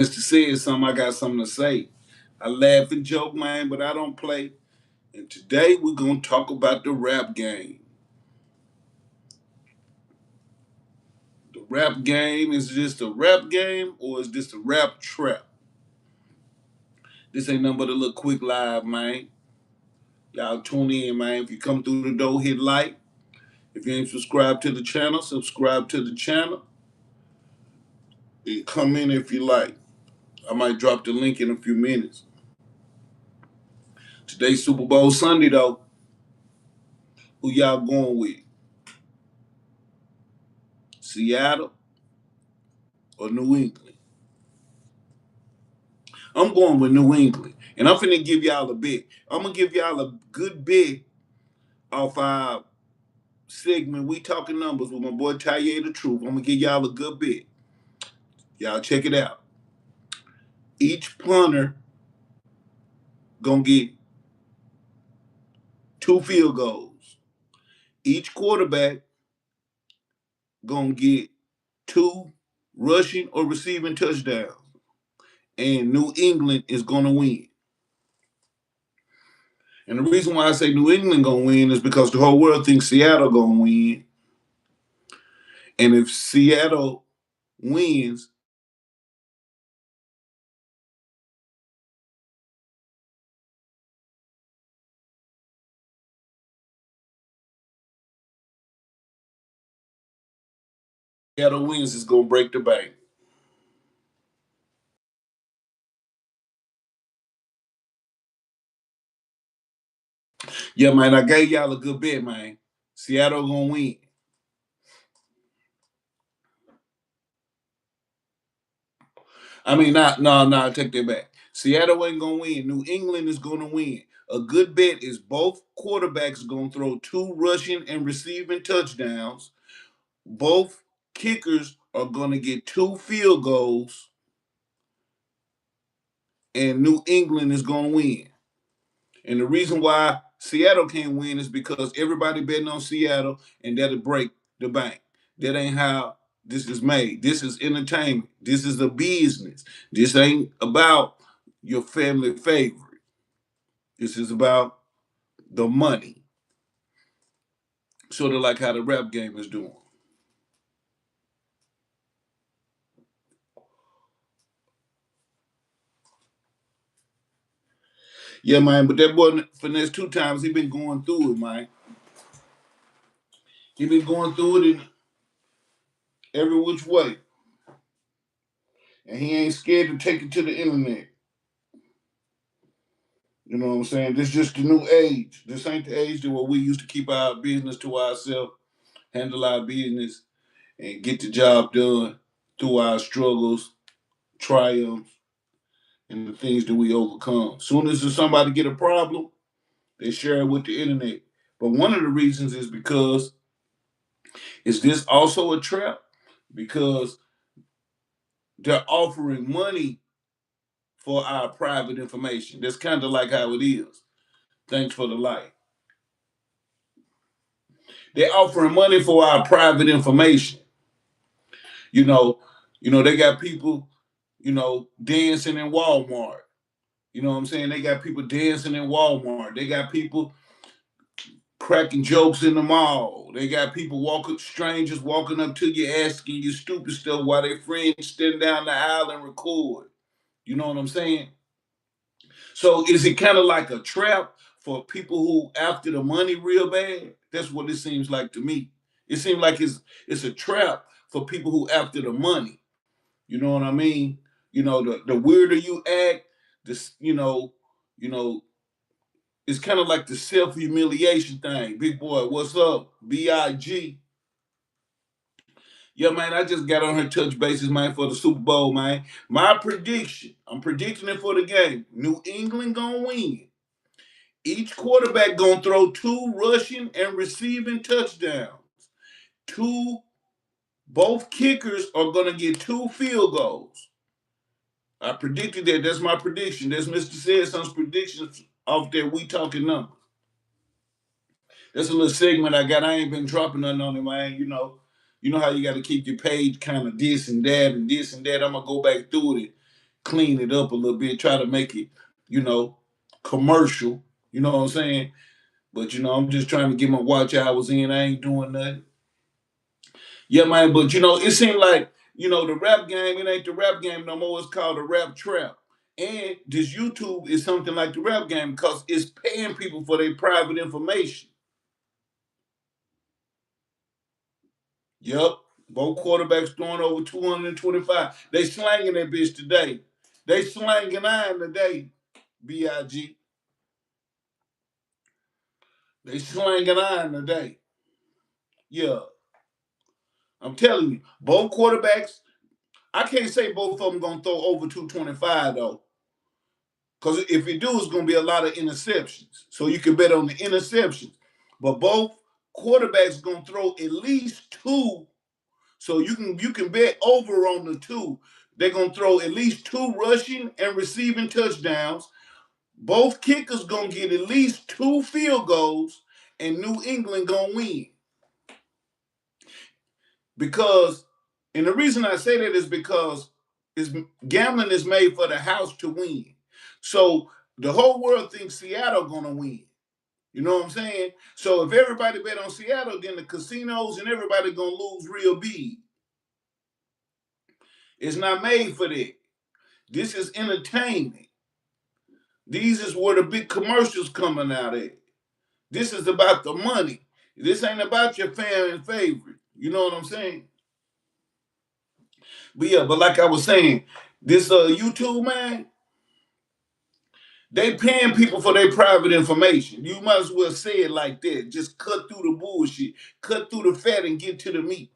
Mr. Saidsumn, I got something to say. I laugh and joke, man, but I don't play. And today we're going to talk about the rap game. The rap game, is this a rap game or is this a rap trap? This ain't nothing but a little quick live, man. Y'all tune in, man. If you come through the door, hit like. If you ain't subscribed to the channel, subscribe to the channel. And come in if you like. I might drop the link in a few minutes. Today's Super Bowl Sunday, though. Who y'all going with? Seattle or New England? I'm going with New England. And I'm finna give y'all a bet. I'm gonna give y'all a good bet off our segment. We talking numbers with my boy Taye the Truth. I'm gonna give y'all a good bet. Y'all check it out. Each punter gonna get 2 field goals. Each quarterback gonna get 2 rushing or receiving touchdowns. And New England is gonna win. And the reason why I say New England gonna win is because the whole world thinks Seattle gonna win. And if Seattle wins, Seattle wins is gonna break the bank. Yeah, man, I gave y'all a good bet, man. Seattle gonna win. I mean, not no, no, I take that back. Seattle ain't gonna win. New England is gonna win. A good bet is both quarterbacks gonna throw 2 rushing and receiving touchdowns. Both kickers are gonna get 2 field goals, and New England is gonna win. And the reason why Seattle can't win is because everybody betting on Seattle, and that'll break the bank. That ain't how this is made. This is entertainment. This is a business. This ain't about your family favorite. This is about the money. Sort of like how the rap game is doing. Yeah, man, but that boy finesse 2 times, he been going through it, man. He been going through it in every which way. And he ain't scared to take it to the internet. You know what I'm saying? This is just the new age. This ain't the age that where we used to keep our business to ourselves, handle our business, and get the job done through our struggles, triumphs, and the things that we overcome. Soon as somebody get a problem, they share it with the internet. But one of the reasons is because is this also a trap? Because they're offering money for our private information. That's kind of like how it is. Thanks for the light. They're offering money for our private information. You know, they got people, dancing in Walmart. You know what I'm saying? They got people dancing in Walmart. They got people cracking jokes in the mall. They got people strangers walking up to you asking you stupid stuff while their friends stand down the aisle and record. You know what I'm saying? So is it kind of like a trap for people who after the money real bad? That's what it seems like to me. It seems like it's a trap for people who after the money. You know what I mean? The weirder you act, this it's kind of like the self humiliation thing. Big boy, what's up? Big. Yeah, man, I just got on her touch bases, man, for the Super Bowl, man. My prediction, I'm predicting it for the game. New England gonna win. Each quarterback gonna throw 2 rushing and receiving touchdowns. Two, both kickers are gonna get 2 field goals. I predicted that. That's my prediction. That's Mr. Saidsum's predictions off there. We talking numbers. That's a little segment I got. I ain't been dropping nothing on it, man. You know how you got to keep your page kind of this and that and this and that. I'm gonna go back through it, clean it up a little bit, try to make it, you know, commercial. You know what I'm saying? But I'm just trying to get my watch hours in. I ain't doing nothing. Yeah, man. But it seemed like the rap game. It ain't the rap game no more. It's called the rap trap. And this YouTube is something like the rap game because it's paying people for their private information. Yep. Both quarterbacks throwing over 225. They slanging that bitch today. They slanging iron today. Big. They slanging iron today. Yeah. I'm telling you, both quarterbacks. I can't say both of them gonna throw over 225 though. Because if you do, it's going to be a lot of interceptions. So you can bet on the interceptions. But both quarterbacks going to throw at least two. So you can bet over on the two. They're going to throw at least two rushing and receiving touchdowns. Both kickers going to get at least two field goals, and New England going to win. Because, and the reason I say that is because gambling is made for the house to win. So the whole world thinks Seattle gonna win. You know what I'm saying? So if everybody bet on Seattle, then the casinos and everybody gonna lose real big. It's not made for that. This is entertainment. These is where the big commercials coming out at. This is about the money. This ain't about your fan and favorite. You know what I'm saying? But yeah, but like I was saying, this YouTube man, they paying people for their private information. You might as well say it like that. Just cut through the bullshit, cut through the fat, and get to the meat.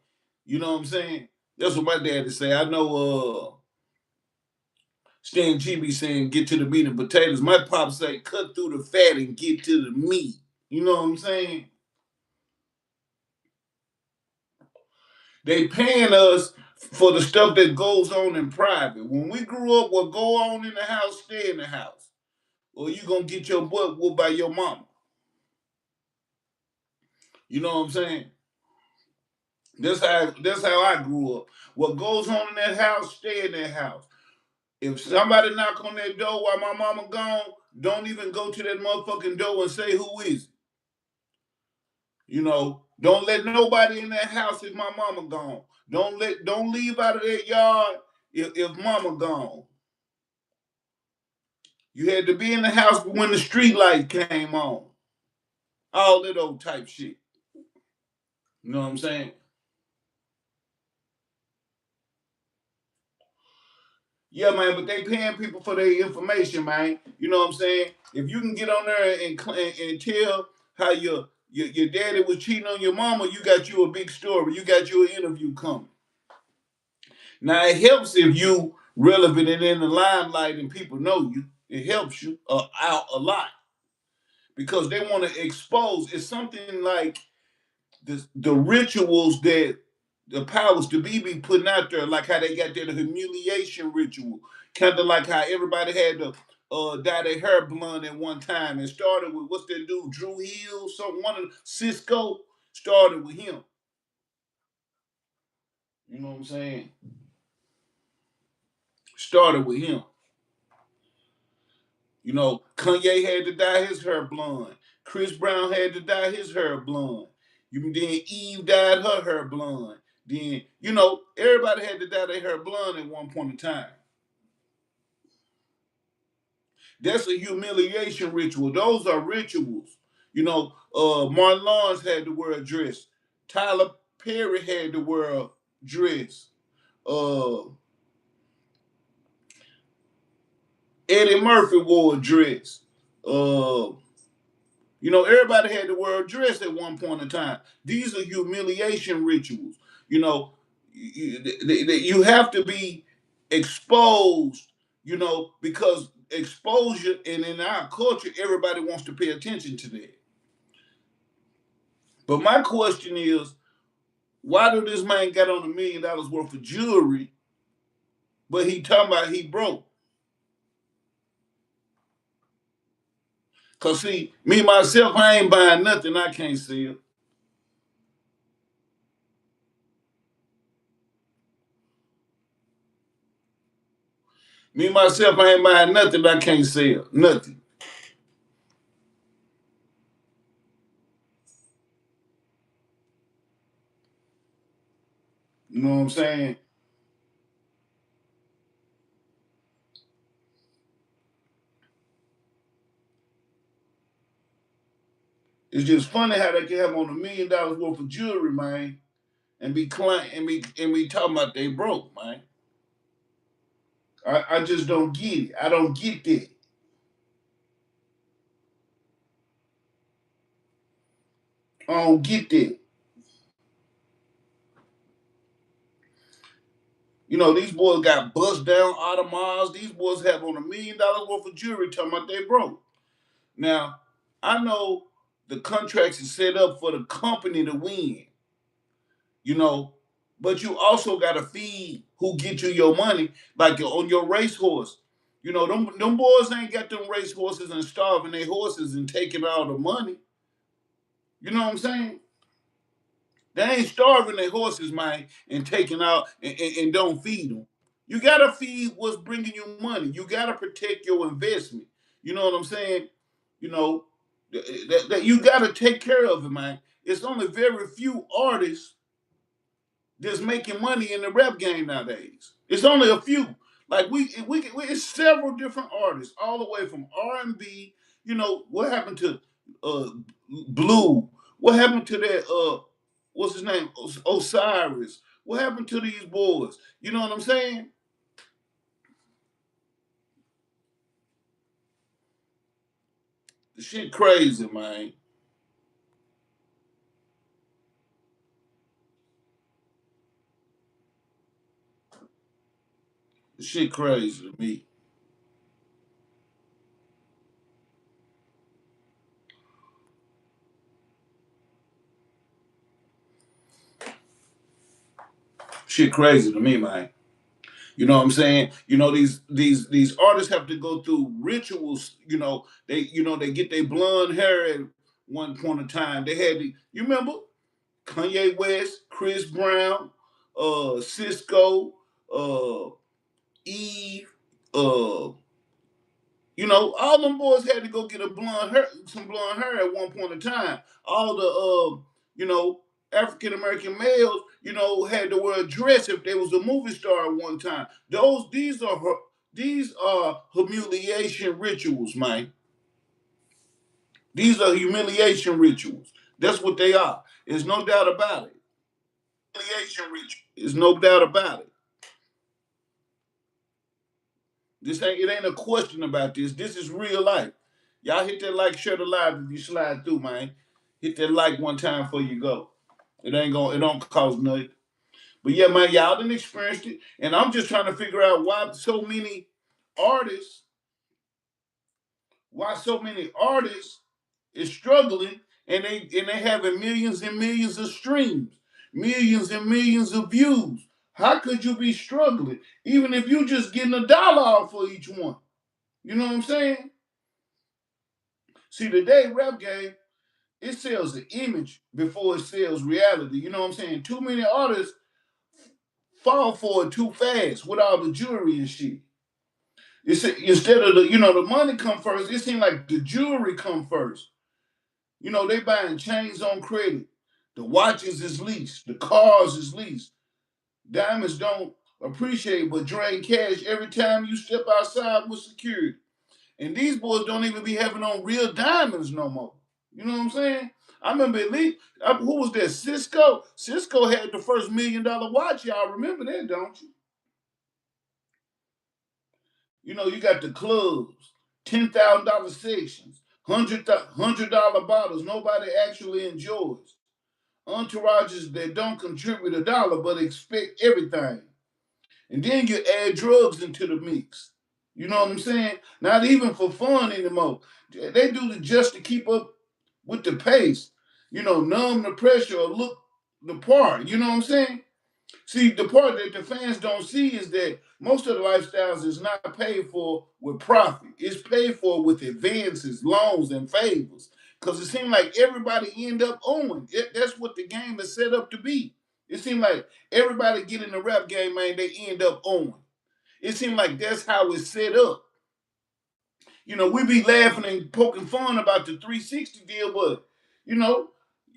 You know what I'm saying? That's what my daddy say. I know Stan G be saying get to the meat and potatoes. My pop say cut through the fat and get to the meat. You know what I'm saying? They paying us for the stuff that goes on in private. When we grew up, what go on in the house, stay in the house. Or you gonna get your butt whooped by your mama. You know what I'm saying? That's how I grew up. What goes on in that house, stay in that house. If somebody knock on that door while my mama gone, don't even go to that motherfucking door and say who is it. Don't let nobody in that house if my mama gone. Don't leave out of that yard if mama gone. You had to be in the house when the street light came on. All that old type shit. You know what I'm saying? Yeah, man, but they paying people for their information, man. You know what I'm saying? If you can get on there and tell how your daddy was cheating on your mama, you got you a big story. You got you an interview coming. Now it helps if you relevant and in the limelight and people know you. It helps you out a lot because they want to expose. It's something like the rituals that the powers to be putting out there, like how they got their humiliation ritual, kind of like how everybody had to dye their hair blonde at one time. It started with what's that dude, Drew Hill, one of Cisco started with him. You know what I'm saying? Started with him. Kanye had to dye his hair blonde. Chris Brown had to dye his hair blonde. Then Eve dyed her hair blonde. Then, everybody had to dye their hair blonde at one point in time. That's a humiliation ritual. Those are rituals. Martin Lawrence had to wear a dress. Tyler Perry had to wear a dress. Uh, Eddie Murphy wore a dress. Everybody had to wear a dress at one point in time. These are humiliation rituals. You have to be exposed, because exposure, and in our culture, everybody wants to pay attention to that. But my question is, why do this man got on $1 million worth of jewelry, but he talking about he broke? Cause see, me myself, I ain't buying nothing I can't sell. Me myself, I ain't buying nothing I can't sell. Nothing. You know what I'm saying? It's just funny how they can have on $1 million worth of jewelry, man, and be client and be talking about they broke, man. I just don't get it. I don't get that. I don't get that. You know, these boys got bust down Audemars. These boys have on $1 million worth of jewelry talking about they broke. Now, I know the contracts is set up for the company to win, you know, but you also got to feed who get you your money, like on your racehorse. You know, them boys ain't got them racehorses and starving their horses and taking all the money. You know what I'm saying? They ain't starving their horses, man, and taking out and don't feed them. You gotta feed what's bringing you money. You gotta protect your investment. You know what I'm saying? You know that you gotta take care of it, man. It's only very few artists that's making money in the rap game nowadays. It's only a few. Like it's several different artists, all the way from R&B. You know what happened to uh Blue? What happened to that? What's his name? Osiris. What happened to these boys? You know what I'm saying? The shit crazy, man. The shit crazy to me. Shit crazy to me, man. You know what I'm saying? You know these artists have to go through rituals. They get their blonde hair at one point in time. They had you remember Kanye West, Chris Brown, Cisco, uh, Eve, uh, all them boys had to go get some blonde hair at one point in time. All the African American males, had to wear a dress if they was a movie star at one time. These are humiliation rituals, man. These are humiliation rituals. That's what they are. There's no doubt about it. Humiliation ritual. There's no doubt about it. It ain't a question about this. This is real life. Y'all hit that like, share the live if you slide through, man. Hit that like one time before you go. It don't cost nothing. But yeah, man, y'all done experienced it. And I'm just trying to figure out artists, why so many artists is struggling and they having millions and millions of streams, millions and millions of views. How could you be struggling? Even if you just getting $1 off for each one. You know what I'm saying? See, today rap game, it sells the image before it sells reality. You know what I'm saying? Too many artists fall for it too fast with all the jewelry and shit. Instead of the money come first, it seems like the jewelry come first. They buying chains on credit. The watches is leased. The cars is leased. Diamonds don't appreciate but drain cash every time you step outside with security. And these boys don't even be having on real diamonds no more. You know what I'm saying? I remember at least who was that? Cisco. Cisco had the first $1 million watch. Y'all remember that, don't you? You got the clubs, $10,000 sections, $100 bottles nobody actually enjoys. Entourages that don't contribute $1 but expect everything. And then you add drugs into the mix. You know what I'm saying? Not even for fun anymore. They do it just to keep up with the pace. Numb the pressure or look the part. You know what I'm saying? See, the part that the fans don't see is that most of the lifestyles is not paid for with profit. It's paid for with advances, loans, and favors. Because it seems like everybody end up owing. That's what the game is set up to be. It seems like everybody get in the rap game, man, they end up owing. It seemed like that's how it's set up. You know, we be laughing and poking fun about the 360 deal, but you know,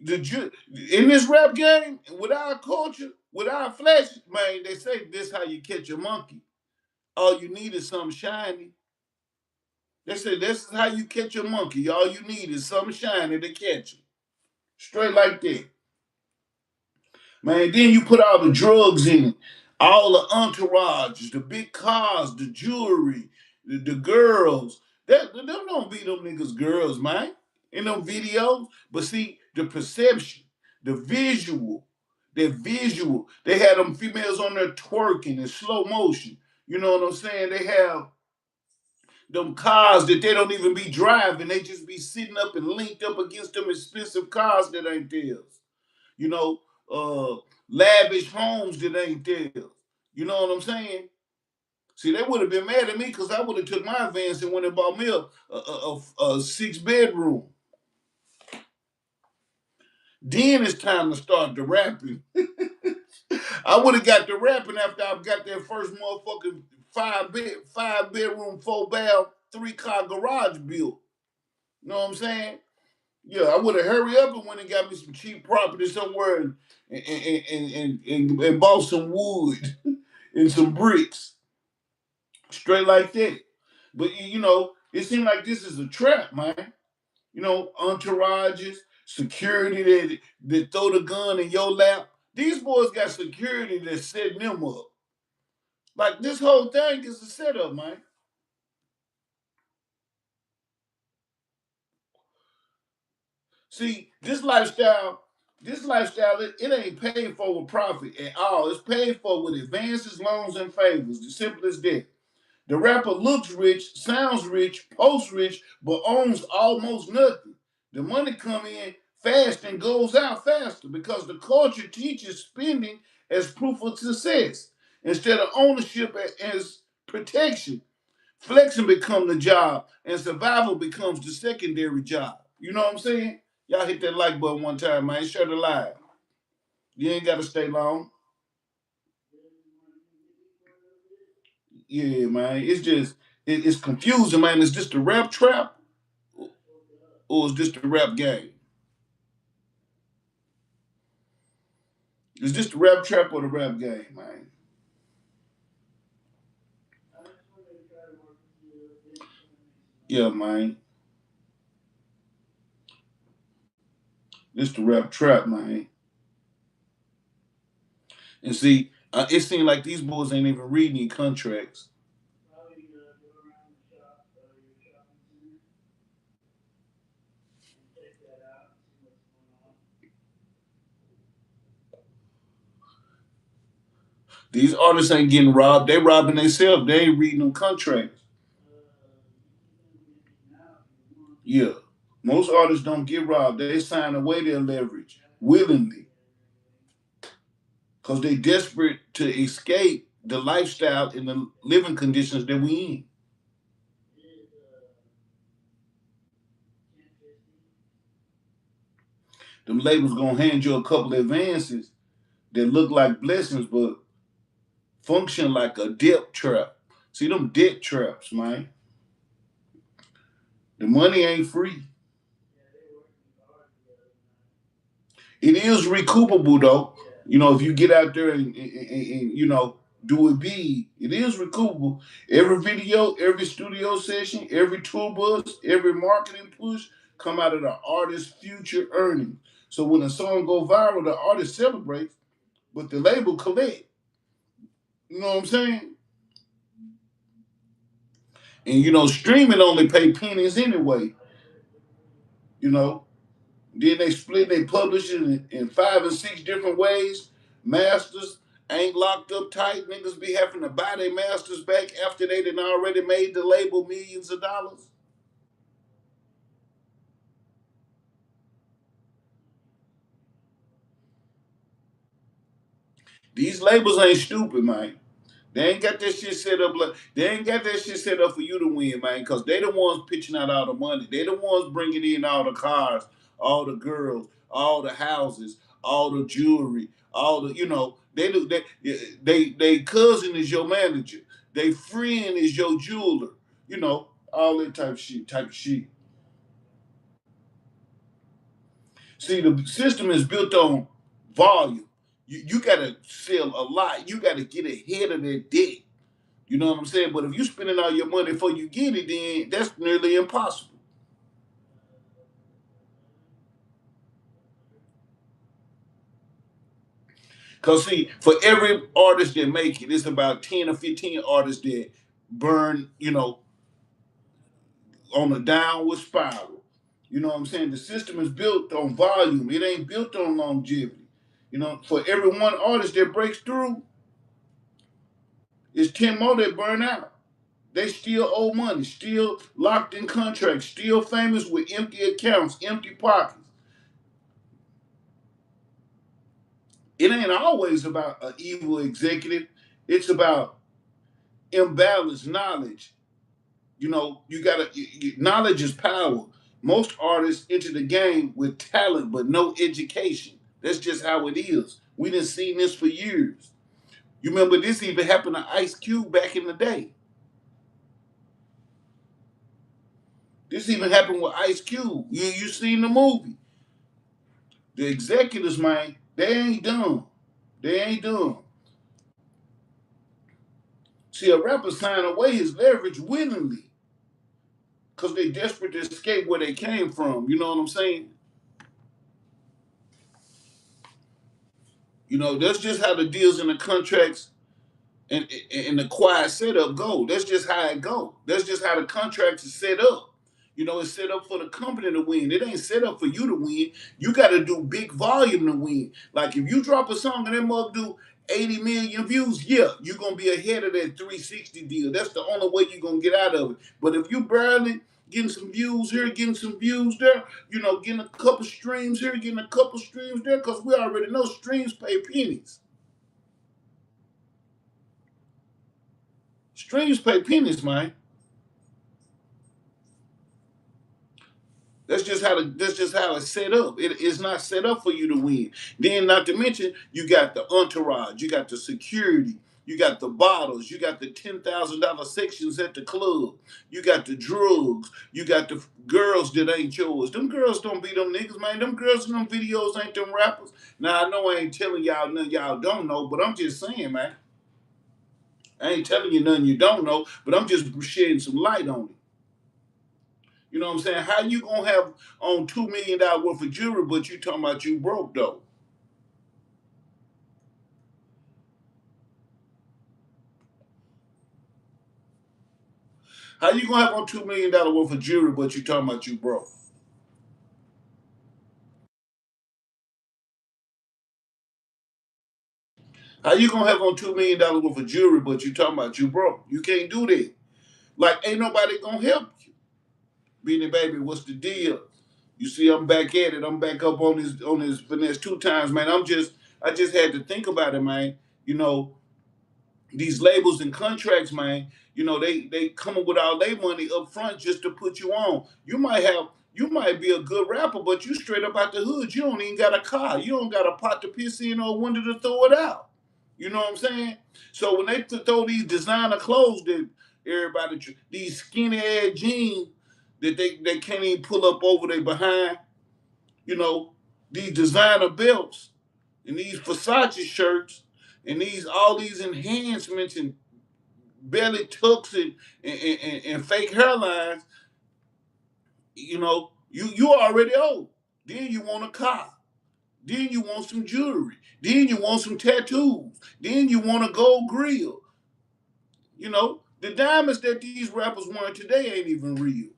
in this rap game, with our culture, with our flesh, man, they say this how you catch a monkey. All you need is something shiny. They say this is how you catch a monkey. All you need is something shiny to catch him. Straight like that. Man, then you put all the drugs in it, all the entourages, the big cars, the jewelry, the girls. Them don't be them niggas girls, man, in them videos. But see, the perception, the visual, that visual. They had them females on there twerking in slow motion. You know what I'm saying? They have them cars that they don't even be driving. They just be sitting up and linked up against them expensive cars that ain't theirs. You know, lavish homes that ain't theirs. You know what I'm saying? See, they would have been mad at me because I would have took my advance and went and bought me a 6 bedroom. Then it's time to start the rapping. I would have got the rapping after I got that first motherfucking 5 bedroom, 4 bath, 3 car garage built. You know what I'm saying? Yeah, I would have hurried up and went and got me some cheap property somewhere and bought some wood and some bricks. Straight like that. But you know, it seemed like this is a trap, man. You know, entourages, security that throw the gun in your lap. These boys got security that's setting them up. Like this whole thing is a setup, man. See, this lifestyle, it ain't paid for with profit at all. It's paid for with advances, loans, and favors. The simple as that. The rapper looks rich, sounds rich, posts rich, but owns almost nothing. The money come in fast and goes out faster because the culture teaches spending as proof of success instead of ownership as protection. Flexing becomes the job and survival becomes the secondary job. You know what I'm saying? Y'all hit that like button one time, man. Share the live. You ain't got to stay long. Yeah, man. It's just, it's confusing, man. Is this the rap trap or is this the rap game? Is this the rap trap or the rap game, man? Yeah, man. This the rap trap, man. And see, it seems like these boys ain't even reading any contracts. These artists ain't getting robbed. They robbing themselves. They ain't reading them contracts. Yeah. Most artists don't get robbed. They sign away their leverage willingly because they desperate to escape the lifestyle and the living conditions that we in. Them labels gonna hand you a couple of advances that look like blessings, but function like a debt trap. See them debt traps, man. The money ain't free. It is recoupable though. You know, if you get out there and you know do it big, it is recoupable. Every video, every studio session, every tour bus, every marketing push come out of the artist's future earnings. So when a song go viral, the artist celebrates, but the label collect. You know what I'm saying? And you know, streaming only pay pennies anyway. You know, then they split, they publish it in 5 and 6 different ways. Masters ain't locked up tight. Niggas be having to buy their masters back after they done already made the label millions of dollars. These labels ain't stupid, man. They ain't got that shit set up like they ain't got that shit set up for you to win, man. Cause they the ones pitching out all the money. They the ones bringing in all the cars, all the girls, all the houses, all the jewelry, all the you know. They do they cousin is your manager. They friend is your jeweler. You know, all that type of shit. See, the system is built on volume. You gotta sell a lot. You gotta get ahead of that debt. You know what I'm saying? But if you spending all your money before you get it, then that's nearly impossible. Cause see, for every artist that make it, it's about 10 or 15 artists that burn, on a downward spiral. You know what I'm saying? The system is built on volume. It ain't built on longevity. For every one artist that breaks through, it's 10 more that burn out. They still owe money, still locked in contracts, still famous with empty accounts, empty pockets. It ain't always about an evil executive. It's about imbalanced knowledge. You gotta knowledge is power. Most artists enter the game with talent but no education. That's just how it is. We done seen this for years. You remember this even happened to Ice Cube back in the day. This even happened with Ice Cube. You seen the movie. The executives, man, they ain't dumb. They ain't dumb. See, a rapper sign away his leverage willingly because they desperate to escape where they came from. You know what I'm saying? That's just how the deals and the contracts and the quiet setup go. That's just how it go. That's just how the contracts is set up. It's set up for the company to win. It ain't set up for you to win. You got to do big volume to win. Like if you drop a song and that mother do 80 million views, yeah, you're gonna be ahead of that 360 deal. That's the only way you're gonna get out of it. But if you barely getting some views here, getting some views there, getting a couple streams here, getting a couple streams there, because we already know streams pay pennies. Streams pay pennies, man. That's just how it's set up. It's not set up for you to win. Then, not to mention, you got the entourage, you got the security, you got the bottles, you got the $10,000 sections at the club, you got the drugs, you got the girls that ain't yours. Them girls don't be them niggas, man. Them girls in them videos ain't them rappers. Now I know I ain't telling y'all nothing y'all don't know, but I'm just saying, man. I ain't telling you nothing you don't know, but I'm just shedding some light on it. You know what I'm saying? How you gonna have on $2 million worth of jewelry, but you talking about you broke though? How you gonna have on $2 million worth of jewelry, but you talking about you broke? How you gonna have on $2 million worth of jewelry, but you talking about you broke? You can't do that. Like ain't nobody gonna help you. Beanie Baby, what's the deal? You see, I'm back at it. I'm back up on his finesse 2 times, man. I just had to think about it, man. You know, these labels and contracts, man, they come up with all their money up front just to put you on. You might be a good rapper, but you straight up out the hood. You don't even got a car. You don't got a pot to piss in or a window to throw it out. You know what I'm saying? So when they throw these designer clothes that these skinny ass jeans that they can't even pull up over their behind, you know, these designer belts and these Versace shirts and these all these enhancements and belly tucks and fake hairlines, you already old. Then you want a car. Then you want some jewelry. Then you want some tattoos. Then you want a gold grill. The diamonds that these rappers wearing today ain't even real.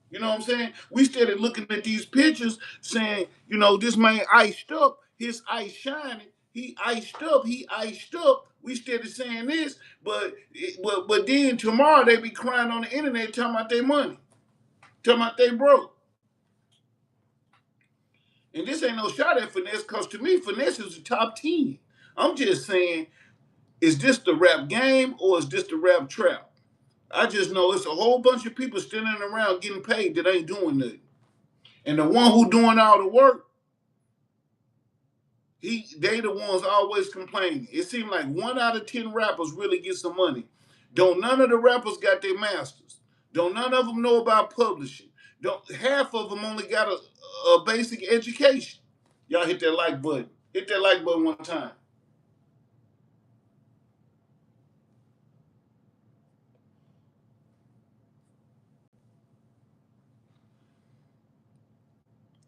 You know what I'm saying? We started looking at these pictures saying, this man iced up, his ice shining, he iced up, he iced up. We started saying this, but then tomorrow they be crying on the internet talking about their money, talking about they broke. And this ain't no shot at finesse, because to me, finesse is the top 10. I'm just saying, is this the rap game or is this the rap trap? I just know it's a whole bunch of people standing around getting paid that ain't doing nothing. And the one who doing all the work, they the ones always complaining. It seems like 1 out of 10 rappers really get some money. Don't none of the rappers got their masters. Don't none of them know about publishing. Don't half of them only got a basic education. Y'all hit that like button. Hit that like button one time.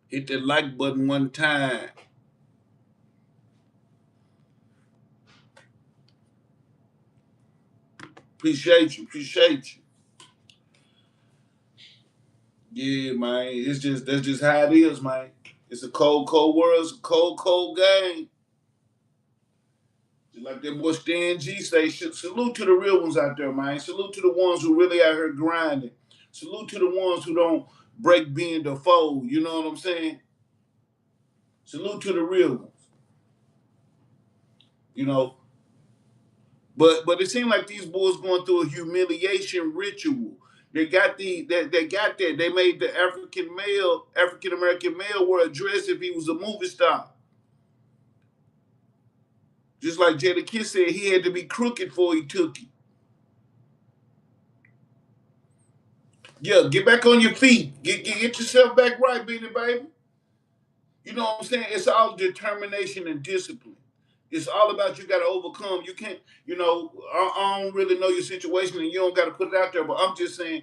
Hit that like button one time. Appreciate you. Appreciate you. Yeah, man. It's just that's just how it is, man. It's a cold, cold world. It's a cold, cold game. Just like that boy Stan G say, salute to the real ones out there, man. Salute to the ones who really out here grinding. Salute to the ones who don't break being the foe. You know what I'm saying? Salute to the real ones. You know, but it seemed like these boys going through a humiliation ritual. They got that. They made the African American male wear a dress if he was a movie star. Just like Jada Kiss said, he had to be crooked before he took it. Yeah, get back on your feet. Get yourself back right, Beanie Baby. You know what I'm saying? It's all determination and discipline. It's all about you got to overcome. You can't, I don't really know your situation and you don't got to put it out there, but I'm just saying,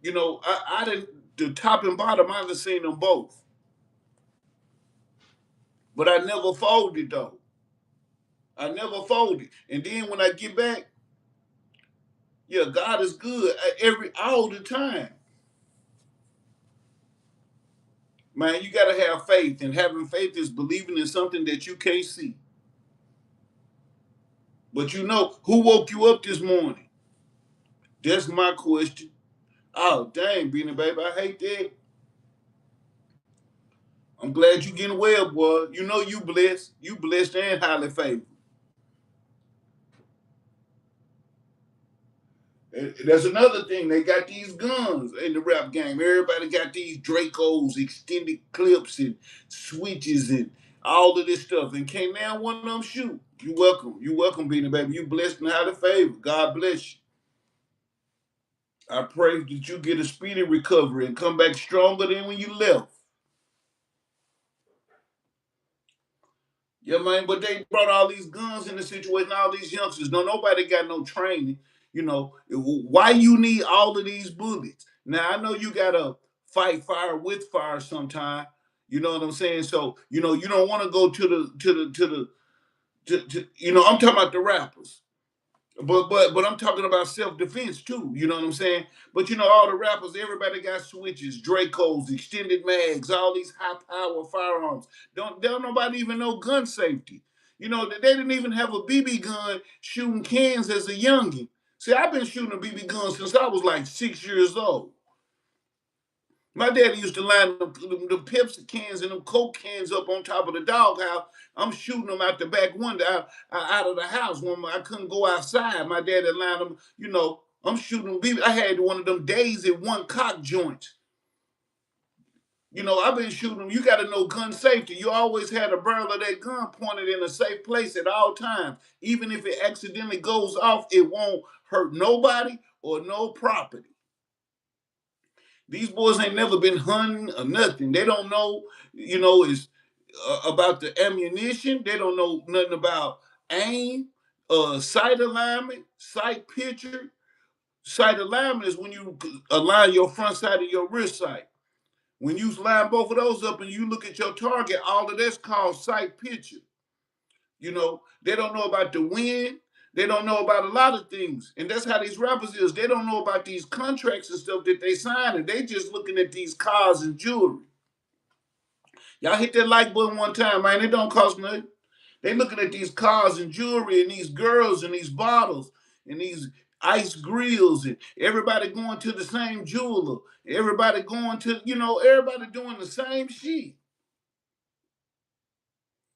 I didn't, the top and bottom, I've seen them both. But I never folded though. I never folded. And then when I get back, yeah, God is good all the time. Man, you gotta have faith, and having faith is believing in something that you can't see. But who woke you up this morning? That's my question. Oh, dang, Beanie Baby, I hate that. I'm glad you getting well, boy. You know you blessed. You blessed and highly favored. And that's another thing. They got these guns in the rap game. Everybody got these Dracos, extended clips, and switches, and all of this stuff. And can't now one of them shoot. You welcome. You welcome, Beanie Baby. You blessed and highly favored. God bless you. I pray that you get a speedy recovery and come back stronger than when you left. Yeah, man, but they brought all these guns in the situation, all these youngsters. No, nobody got no training. Why you need all of these bullets? Now I know you gotta fight fire with fire sometime. You know what I'm saying? So you don't want to go to I'm talking about the rappers. But I'm talking about self defense too. You know what I'm saying? But all the rappers, everybody got switches, Dracos, extended mags, all these high power firearms. Don't nobody even know gun safety. They didn't even have a BB gun shooting cans as a youngin. See, I've been shooting a BB gun since I was like 6 years old. My daddy used to line the Pepsi cans and them Coke cans up on top of the doghouse. I'm shooting them out the back window, out of the house when I couldn't go outside. My daddy lined them, I'm shooting them. I had one of them days at one cock joints. I've been shooting them. You got to know gun safety. You always had a barrel of that gun pointed in a safe place at all times. Even if it accidentally goes off, it won't hurt nobody or no property. These boys ain't never been hunting or nothing. They don't know, is about the ammunition. They don't know nothing about aim, sight alignment, sight picture. Sight alignment is when you align your front side of your wrist sight. When you line both of those up and you look at your target, all of that's called sight picture. They don't know about the wind. They don't know about a lot of things. And that's how these rappers is. They don't know about these contracts and stuff that they sign. And they just looking at these cars and jewelry. Y'all hit that like button one time, man. It don't cost nothing. They looking at these cars and jewelry and these girls and these bottles and these ice grills and everybody going to the same jeweler. Everybody going to, everybody doing the same shit.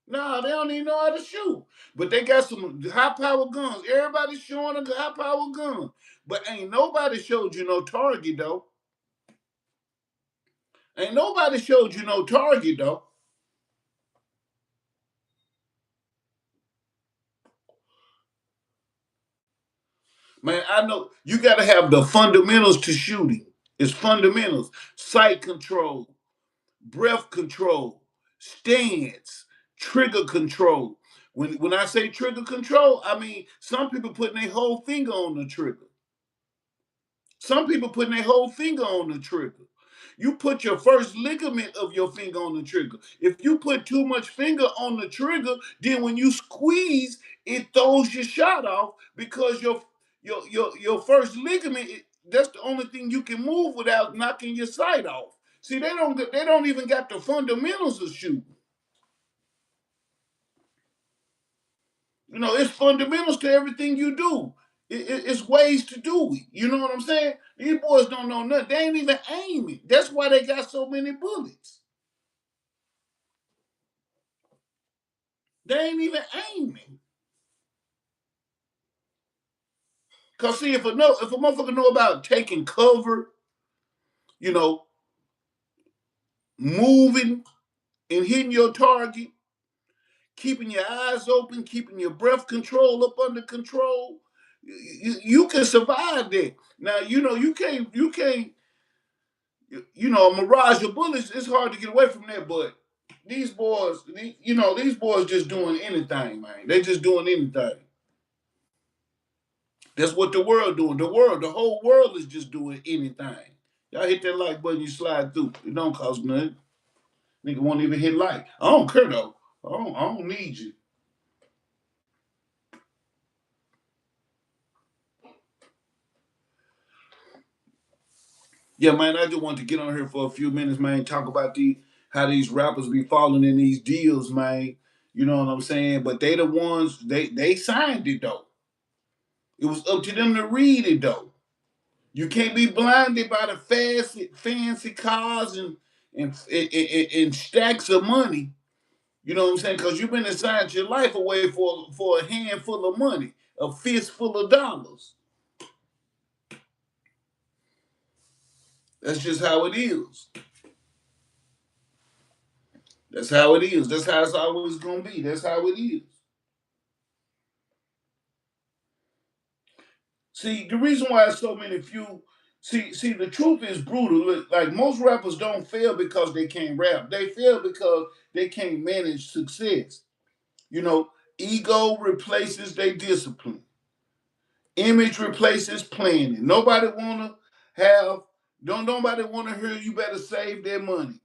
No, they don't even know how to shoot. But they got some high power guns. Everybody's showing a high power gun. But ain't nobody showed you no target though. Ain't nobody showed you no target though. Man, I know you got to have the fundamentals to shooting. It's fundamentals: sight control, breath control, stance, trigger control. When I say trigger control, I mean some people putting their whole finger on the trigger. Some people putting their whole finger on the trigger. You put your first ligament of your finger on the trigger. If you put too much finger on the trigger, then when you squeeze, it throws your shot off because your first ligament, that's the only thing you can move without knocking your sight off. See, they don't even got the fundamentals of shooting. It's fundamentals to everything you do. It's ways to do it. You know what I'm saying? These boys don't know nothing. They ain't even aiming. That's why they got so many bullets. They ain't even aiming. Cause see, if a motherfucker know about taking cover, you know, moving and hitting your target, keeping your eyes open, keeping your breath control up under control, you can survive that. Now, a mirage of bullets, it's hard to get away from that, but these boys just doing anything, man. They just doing anything. That's what the world doing. The whole world is just doing anything. Y'all hit that like button, you slide through. It don't cost nothing. Nigga won't even hit like. I don't care though. I don't need you. Yeah, man, I just want to get on here for a few minutes, man, talk about how these rappers be falling in these deals, man. You know what I'm saying? But they the ones they signed it though. It was up to them to read it though. You can't be blinded by the fancy cars and stacks of money. You know what I'm saying? Because you've been assigned your life away for a handful of money, a fistful of dollars. That's just how it is. That's how it is. That's how it's always gonna be. That's how it is. See, the reason why so many few see the truth is brutal. Like most rappers don't fail because they can't rap. They fail because they can't manage success. You know, ego replaces their discipline. Image replaces planning. Have don't nobody wanna hear you better save their money.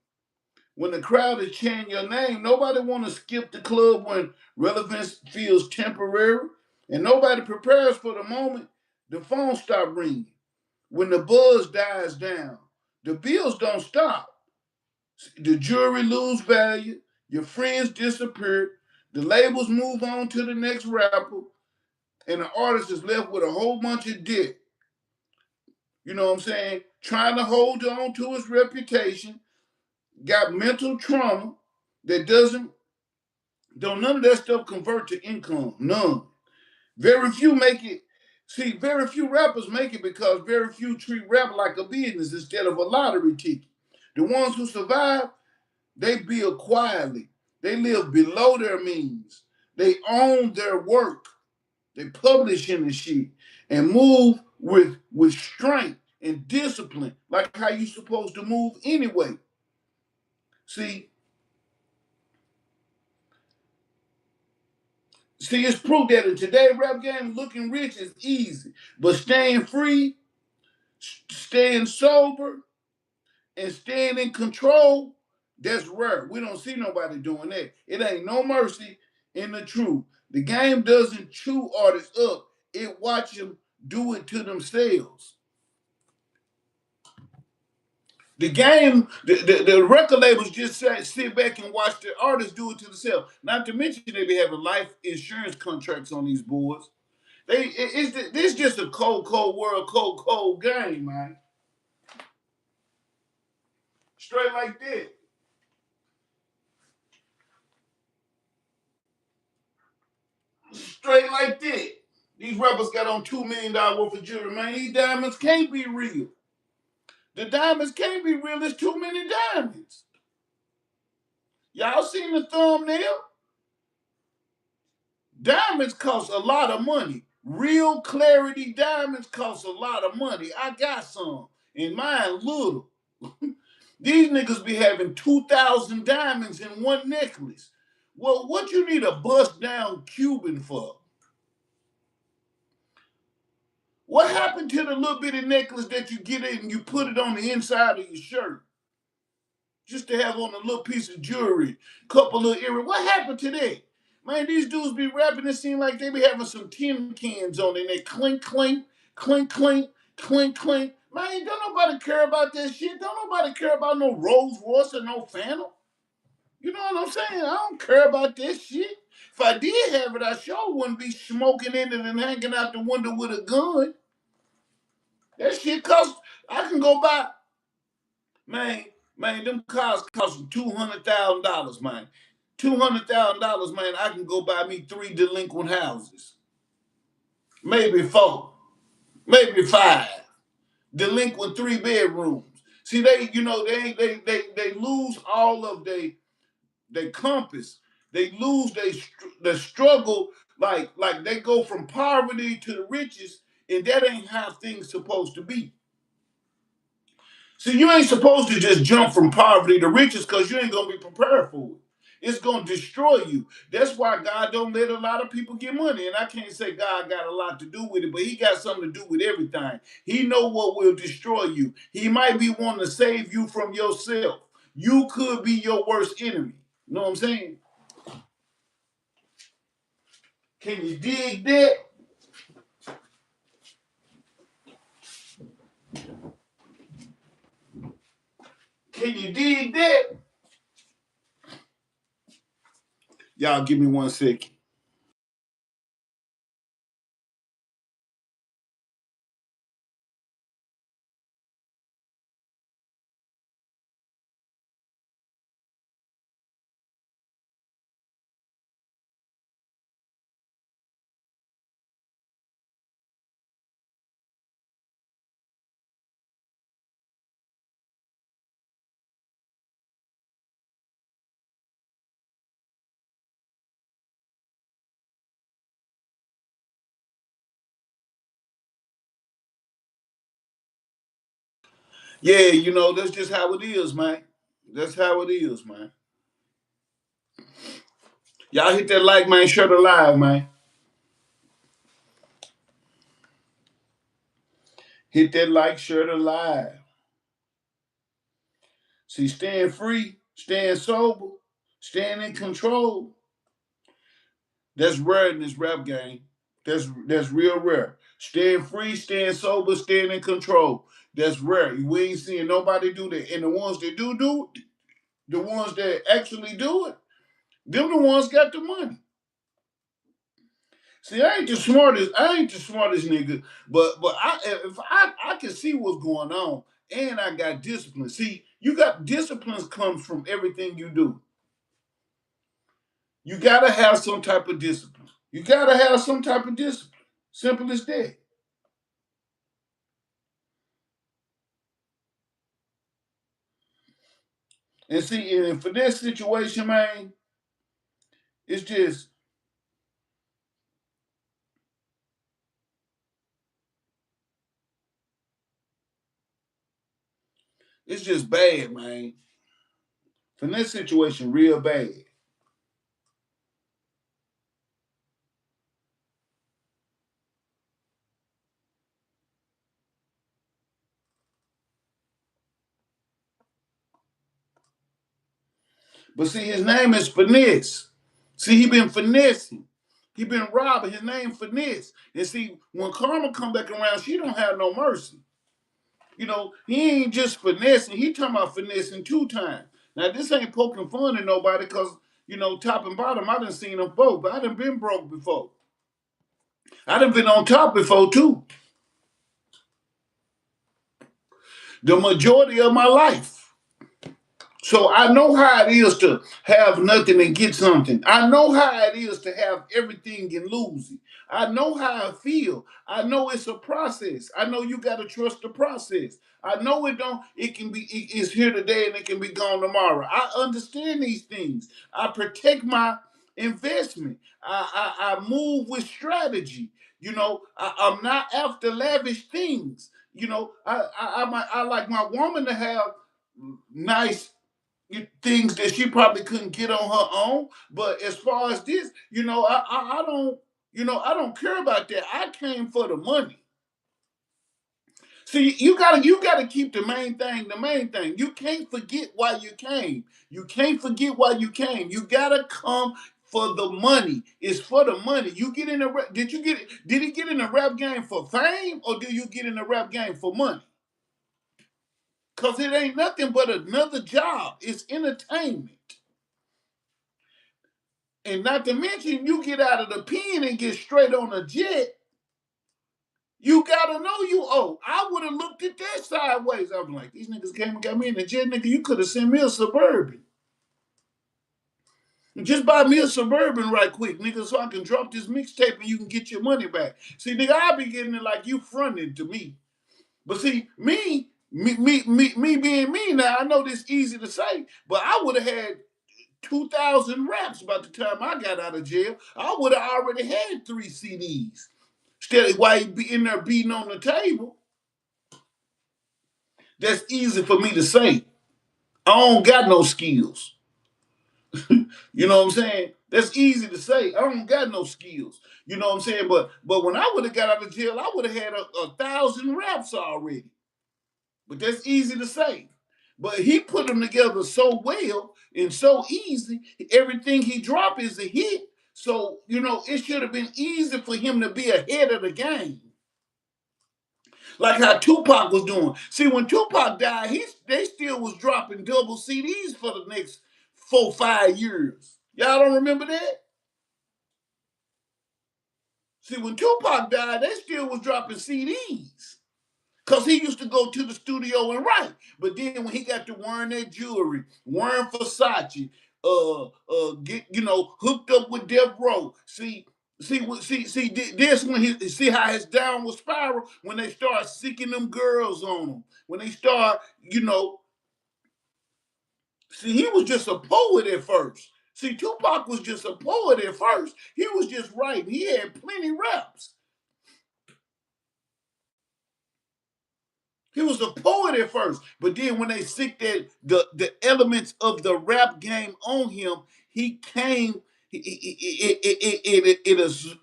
When the crowd is chanting your name, nobody wanna skip the club when relevance feels temporary. And nobody prepares for the moment the phone stop ringing. When the buzz dies down, the bills don't stop. The jewelry lose value, your friends disappear, the labels move on to the next rapper, and the artist is left with a whole bunch of debt. You know what I'm saying? Trying to hold on to his reputation, got mental trauma that don't none of that stuff convert to income. None. Very few make it. See, very few rappers make it because very few treat rap like a business instead of a lottery ticket. The ones who survive, they build quietly. They live below their means. They own their work. They publish in the shit and move with strength and discipline, like how you supposed to move anyway. See, it's proof that in today's rap game, looking rich is easy, but staying free, staying sober, and staying in control, that's rare. We don't see nobody doing that. It ain't no mercy in the truth. The game doesn't chew artists up. It watch them do it to themselves. The record labels just sit back and watch the artists do it to themselves. Not to mention they be having life insurance contracts on these boards. This just a cold world, cold game, man. Straight like that. Straight like that. These rappers got on $2 million worth of jewelry, man. These diamonds can't be real. The diamonds can't be real. There's too many diamonds. Y'all seen the thumbnail? Diamonds cost a lot of money. Real clarity diamonds cost a lot of money. I got some, and mine little. These niggas be having 2,000 diamonds in one necklace. Well, what you need a bust down Cuban for? What happened to the little bitty necklace that you get in and you put it on the inside of your shirt? Just to have on a little piece of jewelry, couple of earrings. What happened to that? Man, these dudes be rapping, it seem like they be having some tin cans on it and they clink, clink, clink, clink, clink, clink. Man, don't nobody care about that shit. Don't nobody care about no Rolls Royce or no Phantom. You know what I'm saying? I don't care about this shit. If I did have it, I sure wouldn't be smoking in it and hanging out the window with a gun. That shit costs, I can go buy, man, man, them cars cost $200,000, man. $200,000, man, I can go buy me 3 delinquent houses. Maybe 4, maybe 5. Delinquent 3 bedrooms. See, they lose all of they compass. They lose the struggle. Like they go from poverty to the riches, and that ain't how things supposed to be. See, you ain't supposed to just jump from poverty to riches because you ain't gonna be prepared for it. It's gonna destroy you. That's why God don't let a lot of people get money. And I can't say God got a lot to do with it, but He got something to do with everything. He know what will destroy you. He might be wanting to save you from yourself. You could be your worst enemy. You know what I'm saying? Can you dig that? Can you dig that? Y'all give me 1 second. Yeah, that's just how it is, man. That's how it is, man. Y'all hit that like, man. Share the live, man. Hit that like, share the live. See, staying free, staying sober, staying in control. That's rare in this rap game. That's real rare. Staying free, staying sober, staying in control. That's rare. We ain't seeing nobody do that. And the ones that do it, the ones that actually do it, them the ones got the money. See, I ain't the smartest nigga, but if I can see what's going on and I got discipline. See, you got disciplines comes from everything you do. You gotta have some type of discipline. You gotta have some type of discipline. Simple as that. And see, and for this situation, man, it's just it's just bad, man. For this situation, real bad. But see, his name is Finesse. See, he been finessing. He been robbing. His name Finesse. And see, when karma come back around, she don't have no mercy. He ain't just finessing. He talking about finessing 2 times. Now, this ain't poking fun at nobody because, top and bottom, I done seen them both, but I done been broke before. I done been on top before, too. The majority of my life. So I know how it is to have nothing and get something. I know how it is to have everything and lose it. I know how I feel. I know it's a process. I know you gotta trust the process. I know it can be it's here today and it can be gone tomorrow. I understand these things. I protect my investment. I move with strategy. I'm not after lavish things. I like my woman to have nice things that she probably couldn't get on her own. But as far as this, I don't, I don't care about that. I came for the money. See, you gotta keep the main thing the main thing. You can't forget why you came. You can't forget why you came. You gotta come for the money. It's for the money. You get in the did you get did he get in the rap game for fame or do you get in the rap game for money? Cause it ain't nothing but another job. It's entertainment. And not to mention, you get out of the pen and get straight on a jet. You gotta know you owe. I would have looked at that sideways. I'm like, these niggas came and got me in the jet, nigga. You could have sent me a Suburban. Just buy me a Suburban right quick, nigga, so I can drop this mixtape and you can get your money back. See, nigga, I be getting it like you fronted to me. But see, me being me now, I know this easy to say, but I would have had 2,000 raps by the time I got out of jail. I would have already had 3 CDs. Instead of why he be in there beating on the table. That's easy for me to say. I don't got no skills. You know what I'm saying? That's easy to say. I don't got no skills. You know what I'm saying? But when I would have got out of jail, I would have had a 1,000 raps already. But that's easy to say. But he put them together so well and so easy. Everything he dropped is a hit. So, it should have been easy for him to be ahead of the game. Like how Tupac was doing. See, when Tupac died, they still was dropping double CDs for the next 4, 5 years. Y'all don't remember that? See, when Tupac died, they still was dropping CDs. Cause he used to go to the studio and write. But then when he got to wearing that jewelry, wearing Versace, get hooked up with Death Row. This when he see how his downward spiral when they start seeking them girls on him. When they start, see, he was just a poet at first. See, Tupac was just a poet at first. He was just writing. He had plenty raps. He was a poet at first, but then when they sick that the elements of the rap game on him, he came. It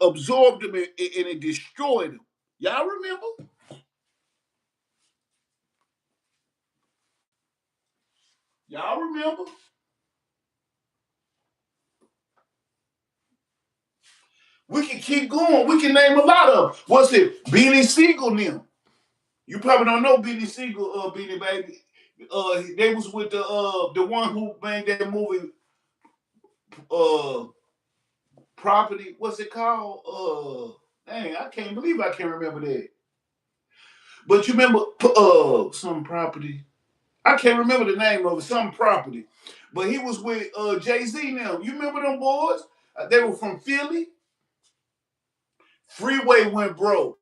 absorbed him and it destroyed him. Y'all remember? Y'all remember? We can keep going. We can name a lot of. What's it? Beanie Siegel them. You probably don't know Beanie Siegel, Beanie Baby. They was with the one who made that movie, uh, Property. What's it called? Dang, I can't believe I can't remember that. But you remember some property. I can't remember the name of it. Some property. But he was with Jay-Z now. You remember them boys? They were from Philly. Freeway went broke.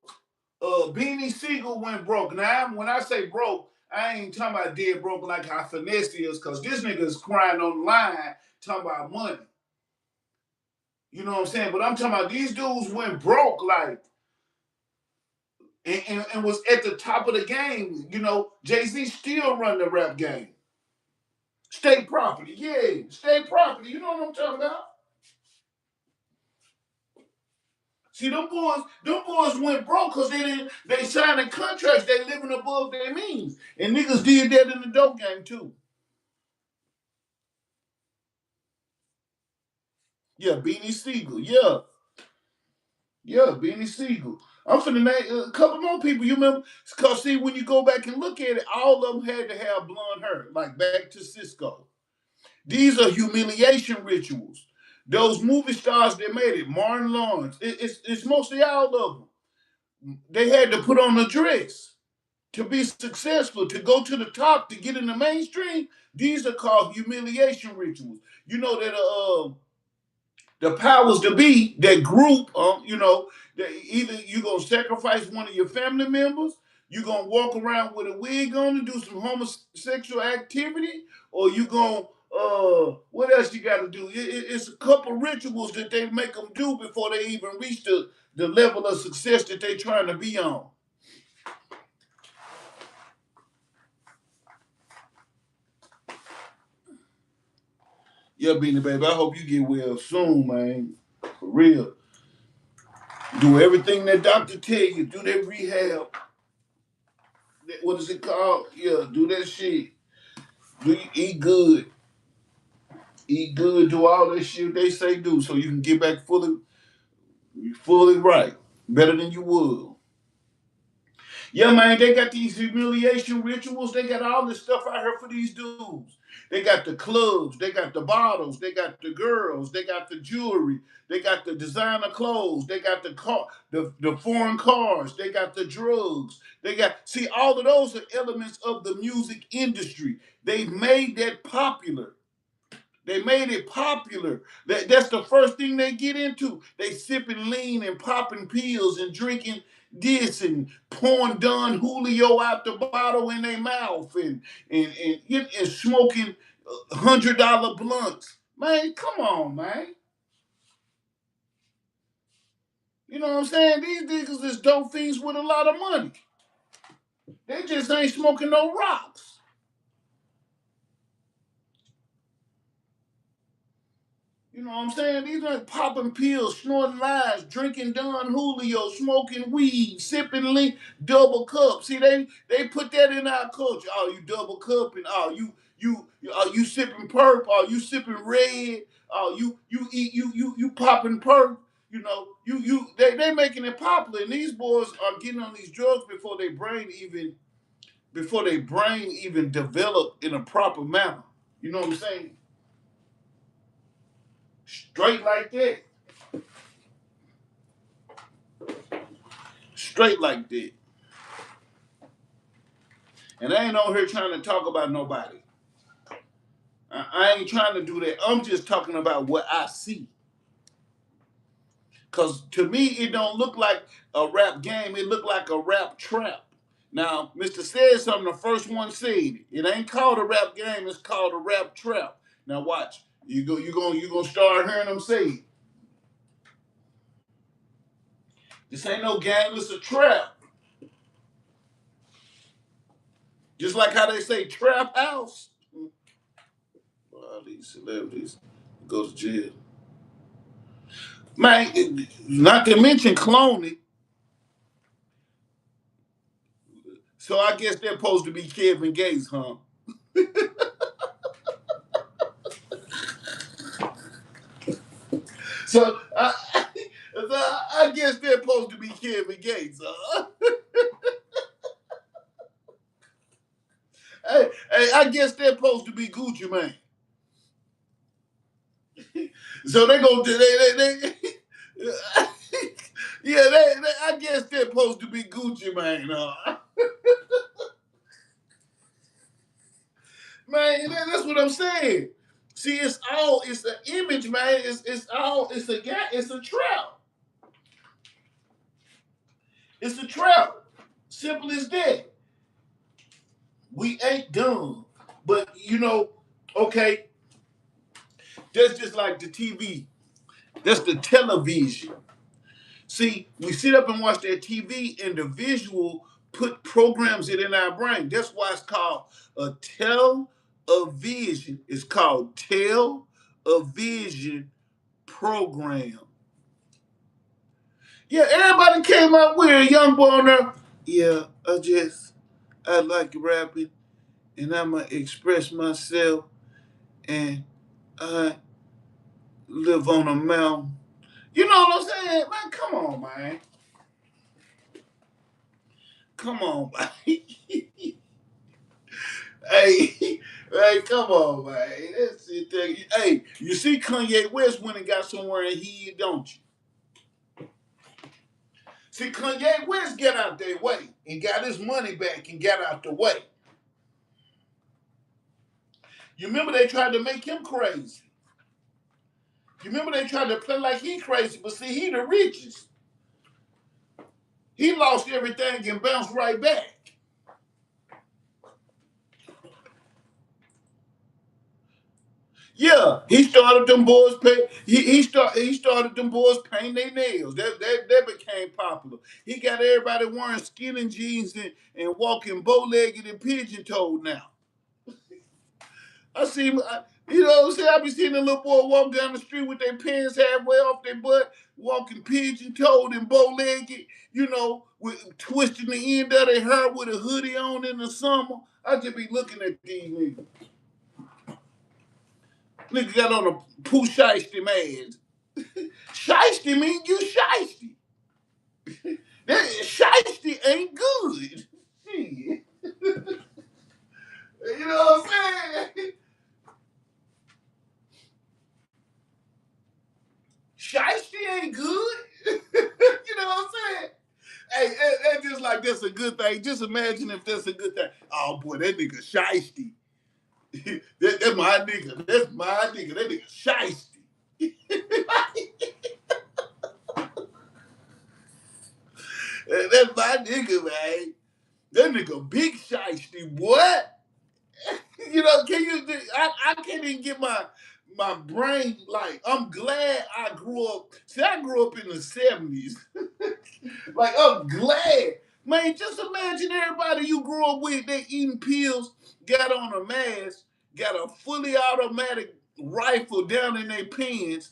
Beanie Siegel went broke. Now, when I say broke, I ain't talking about dead broke like how Finesse is, because this nigga is crying on the line talking about money. You know what I'm saying? But I'm talking about these dudes went broke like and was at the top of the game. Jay-Z still run the rap game. State property, yeah, state property. You know what I'm talking about? See, them boys went broke because they signing contracts, they living above their means. And niggas did that in the dope game too. Yeah, Beanie Siegel. Yeah. Yeah, Beanie Siegel. I'm finna name a couple more people. You remember? Because, see, when you go back and look at it, all of them had to have blonde hair, like back to Cisco. These are humiliation rituals. Those movie stars that made it, Martin Lawrence, it's mostly all of them. They had to put on a dress to be successful, to go to the top, to get in the mainstream. These are called humiliation rituals. You know that the powers to be, that group, that either you gonna sacrifice one of your family members, you gonna walk around with a wig on and do some homosexual activity, or you gonna what else you got to do? It's a couple rituals that they make them do before they even reach the level of success that they trying to be on. Yeah, Beanie Baby, I hope you get well soon, man. For real. Do everything that doctor tell you. Do that rehab. What is it called? Yeah, do that shit. Eat good. Eat good. Do all that shit they say do, so you can get back fully right. Better than you would. Yeah, man, they got these humiliation rituals. They got all this stuff out here for these dudes. They got the clubs, they got the bottles, they got the girls, they got the jewelry, they got the designer clothes, they got the foreign cars, they got the drugs. They got see all of those are elements of the music industry. They've made that popular. They made it popular. That's the first thing they get into. They sipping lean and popping pills and drinking this and pouring Don Julio out the bottle in their mouth and smoking $100 blunts. Man, come on, man. You know what I'm saying? These niggas is dope fiends with a lot of money. They just ain't smoking no rocks. You know what I'm saying? These are popping pills, snorting lines, drinking Don Julio, smoking weed, sipping lean, double cup. See, they put that in our culture. Oh, you double cupping. Oh, you sipping perp. Oh, you sipping red. Oh, you popping perp. You know, they making it popular, and these boys are getting on these drugs before their brain even develop in a proper manner. You know what I'm saying? Straight like that. Straight like that. And I ain't on here trying to talk about nobody. I ain't trying to do that. I'm just talking about what I see. Cause to me, it don't look like a rap game. It look like a rap trap. Now, Mr. Saidsumn, the first one said it. It ain't called a rap game. It's called a rap trap. Now watch. You gonna start hearing them say it. This ain't no game. It's a trap. Just like how they say trap house. All these celebrities go to jail. Man, not to mention cloning. So I guess they're supposed to be Kevin Gates, huh? So I guess they're supposed to be Kevin Gates, huh? Hey, I guess they're supposed to be Gucci Man. So they go to yeah, I guess they're supposed to be Gucci Man, huh? Man, that's what I'm saying. See, it's an image, man. It's a trap. It's a trap. Simple as that. We ain't done. But okay, that's just like the TV. That's the television. See, we sit up and watch that TV and the visual put programs it in our brain. That's why it's called a television. It's called television program. Yeah, everybody came out with a young boy on there. Yeah, I like rapping and I'ma express myself and I live on a mountain. You know what I'm saying? Man, come on, man. Come on, man. hey, come on, man. That's it. Hey, you see Kanye West went and got somewhere and he don't you? See, Kanye West get out their way and got his money back and got out the way. You remember they tried to make him crazy. You remember they tried to play like he crazy, but see, he the richest. He lost everything and bounced right back. Yeah, he started them boys pay. He started them boys painting their nails. That became popular. He got everybody wearing skinny jeans and walking bow legged and pigeon toed now. I see, you know what I'm saying? I be seeing a little boy walk down the street with their pants halfway off their butt, walking pigeon toed and bow legged, with twisting the end of their hair with a hoodie on in the summer. I just be looking at these niggas. Nigga got on a poo shiesty mask. Shiesty mean you shiesty. That shiesty ain't good. Shit. You know what I'm saying? Shiesty ain't good. You know what I'm saying? Hey, that's just like that's a good thing. Just imagine if that's a good thing. Oh boy, that nigga shiesty. That's my nigga. That's my nigga. That nigga shiesty. That's my nigga, man. That nigga big shiesty, boy. Can you? I can't even get my brain like. I'm glad I grew up. See, I grew up in the '70s. Like I'm glad, man. Just imagine everybody you grew up with. They eating pills, got on a mask, got a fully automatic rifle down in their pants.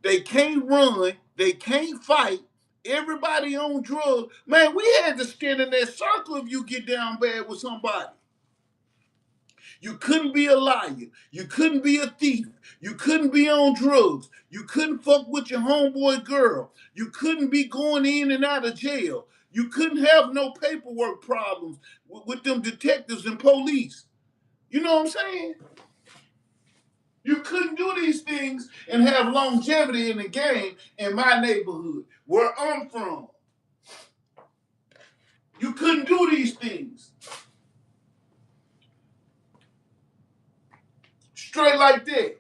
They can't run. They can't fight. Everybody on drugs. Man, we had to stand in that circle if you get down bad with somebody. You couldn't be a liar. You couldn't be a thief. You couldn't be on drugs. You couldn't fuck with your homeboy girl. You couldn't be going in and out of jail. You couldn't have no paperwork problems with them detectives and police. You know what I'm saying? You couldn't do these things and have longevity in the game in my neighborhood, where I'm from. You couldn't do these things. Straight like that.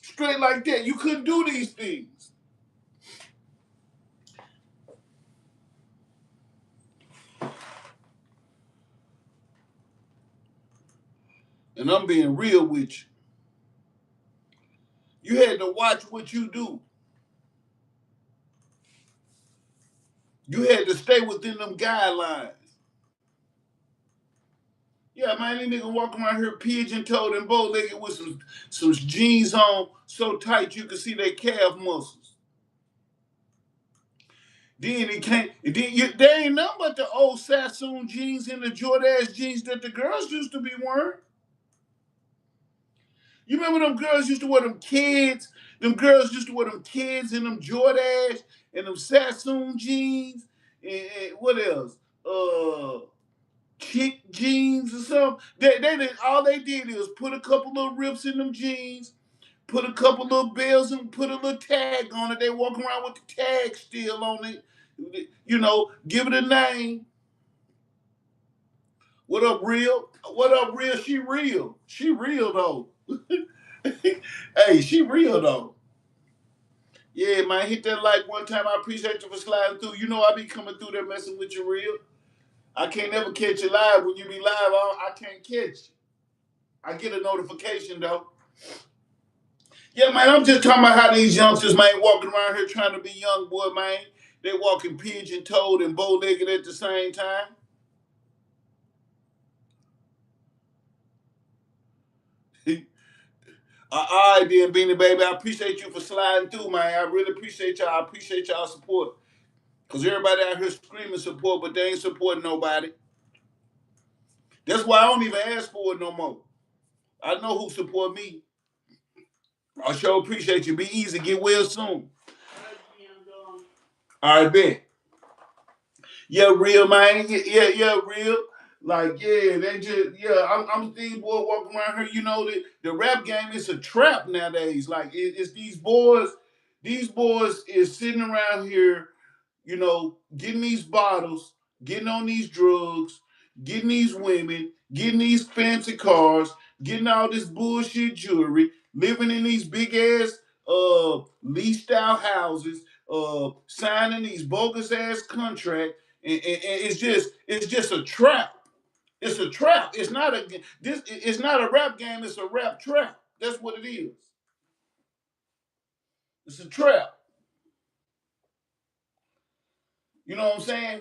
Straight like that. You couldn't do these things. And I'm being real with you. You had to watch what you do. You had to stay within them guidelines. Yeah, man, these niggas walking around here pigeon-toed and bow-legged with some jeans on so tight you can see their calf muscles. Then it can't. There ain't nothing but the old Sassoon jeans and the Jordache jeans that the girls used to be wearing. You remember them girls used to wear them kids? Them girls used to wear them kids and them Jordache and them Sassoon jeans. And what else? Chick jeans or something. They did all they did is put a couple little rips in them jeans, put a couple little bells and put a little tag on it. They walk around with the tag still on it. Give it a name. What up, real? What up, real? She real. She real though. Hey, she real though. Yeah, man, hit that like one time. I appreciate you for sliding through. You know I be coming through there messing with you real. I can't never catch you live. When you be live, I can't catch you. I get a notification though. Yeah, man, I'm just talking about how these youngsters, man, walking around here trying to be young boy, man. They walking pigeon-toed and bow-legged at the same time. All right, then, Beanie Baby, I appreciate you for sliding through, man. I really appreciate y'all. I appreciate y'all support. Because everybody out here screaming support, but they ain't supporting nobody. That's why I don't even ask for it no more. I know who support me. I sure appreciate you. Be easy. Get well soon. All right, Ben. Yeah, real man. Yeah, real. Like, yeah, I'm these boys walking around here. The rap game is a trap nowadays. Like, it's these boys. These boys is sitting around here, getting these bottles, getting on these drugs, getting these women, getting these fancy cars, getting all this bullshit jewelry, living in these big ass leased out houses, signing these bogus ass contracts, and it's just a trap. It's a trap. It's not a rap game. It's a rap trap. That's what it is. It's a trap. You know what I'm saying?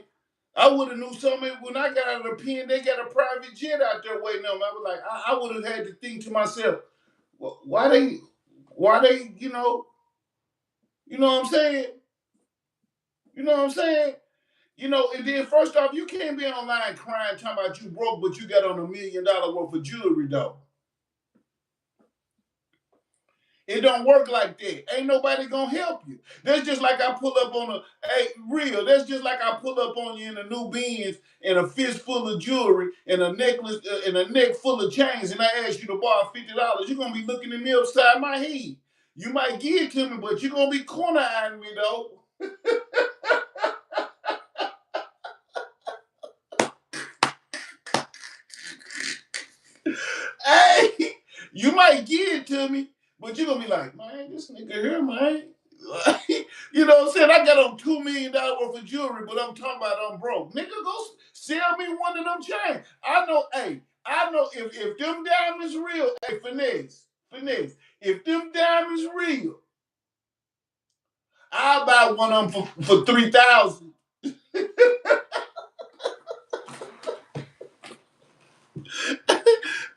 I would have knew something when I got out of the pen. They got a private jet out there waiting on me. I was like, I would have had to think to myself, why they, you know what I'm saying? You know what I'm saying? And then first off, you can't be online crying talking about you broke, but you got on $1 million worth of jewelry though. It don't work like that. Ain't nobody gonna help you. That's just like I pull up on real. That's just like I pull up on you in a new Benz and a fist full of jewelry and a necklace and a neck full of chains, and I ask you to borrow $50. You're gonna be looking at me upside my head. You might give it to me, but you're gonna be corner eyeing me though. Hey, you might give it to me, but you're gonna be like, man, this nigga here, man. You know what I'm saying? I got on $2 million worth of jewelry, but I'm talking about I'm broke. Nigga, go sell me one of them chains. I know if them diamonds real, hey, finesse. If them diamonds real, I'll buy one of them for 3,000.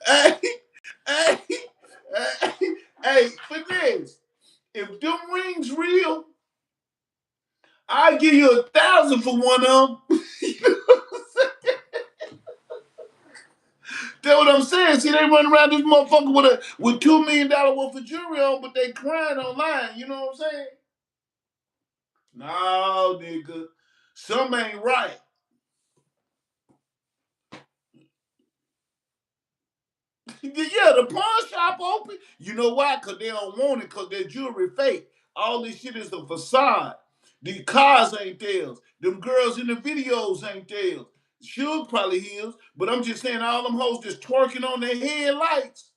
Hey, hey, hey, finesse. If them rings real, I'll give you 1,000 for one of them. That's what I'm saying. See, they run around this motherfucker with $2 million worth of jewelry on, but they crying online. You know what I'm saying? No, nigga. Something ain't right. Yeah, the pawn shop open. You know why? Because they don't want it because their jewelry fake. All this shit is a facade. The cars ain't theirs. Them girls in the videos ain't theirs. Suge probably his, but I'm just saying all them hoes just twerking on their headlights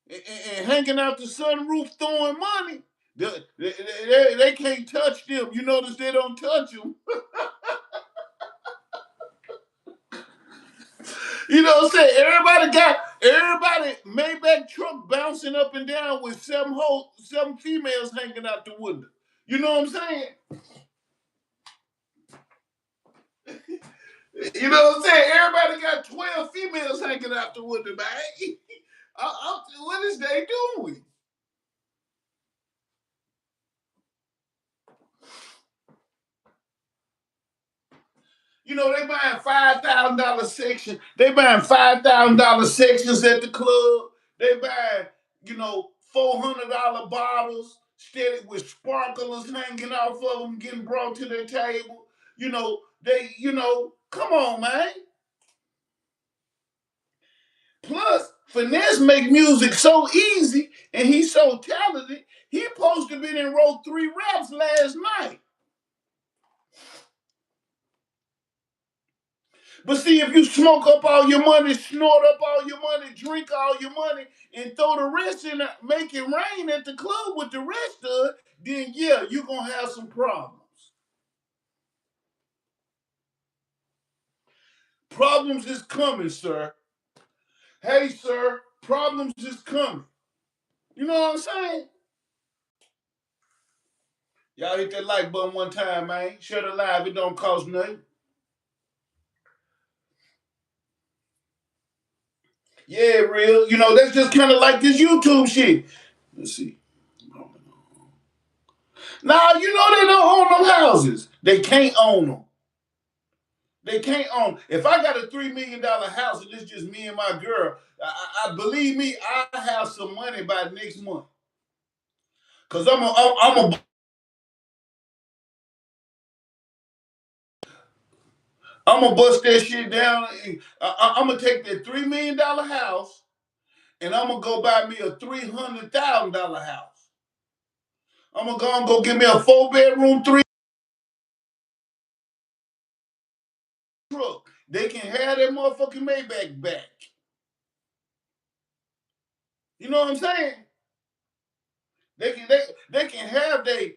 and hanging out the sunroof throwing money. They can't touch them. You notice they don't touch them. You know what I'm saying? Everybody Maybach truck bouncing up and down with seven females hanging out the window. You know what I'm saying? You know what I'm saying? Everybody got 12 females hanging out the window, man. What is they doing? They buying $5,000 section. They buying $5,000 sections at the club. They buying, $400 bottles, steady with sparklers hanging off of them, getting brought to their table. Come on, man. Plus, Finesse make music so easy, and he's so talented. He supposed to been and wrote 3 raps last night. But see, if you smoke up all your money, snort up all your money, drink all your money, and throw the rest in, make it rain at the club with the rest of it, then yeah, you're going to have some problems. Problems is coming, sir. Hey, sir, problems is coming. You know what I'm saying? Y'all hit that like button one time, man. Share the live. It don't cost nothing. Yeah, real. That's just kind of like this YouTube shit. Let's see. Nah, they don't own them houses. They can't own them. They can't own. If I got a $3 million house and it's just me and my girl, I believe me, I have some money by next month. Cause I'm gonna bust that shit down. I'm gonna take that $3 million house and I'm gonna go buy me a $300,000 house. I'm gonna go and go get me a 4-bedroom, 3 truck. They can have that motherfucking Maybach back. You know what I'm saying? They can have their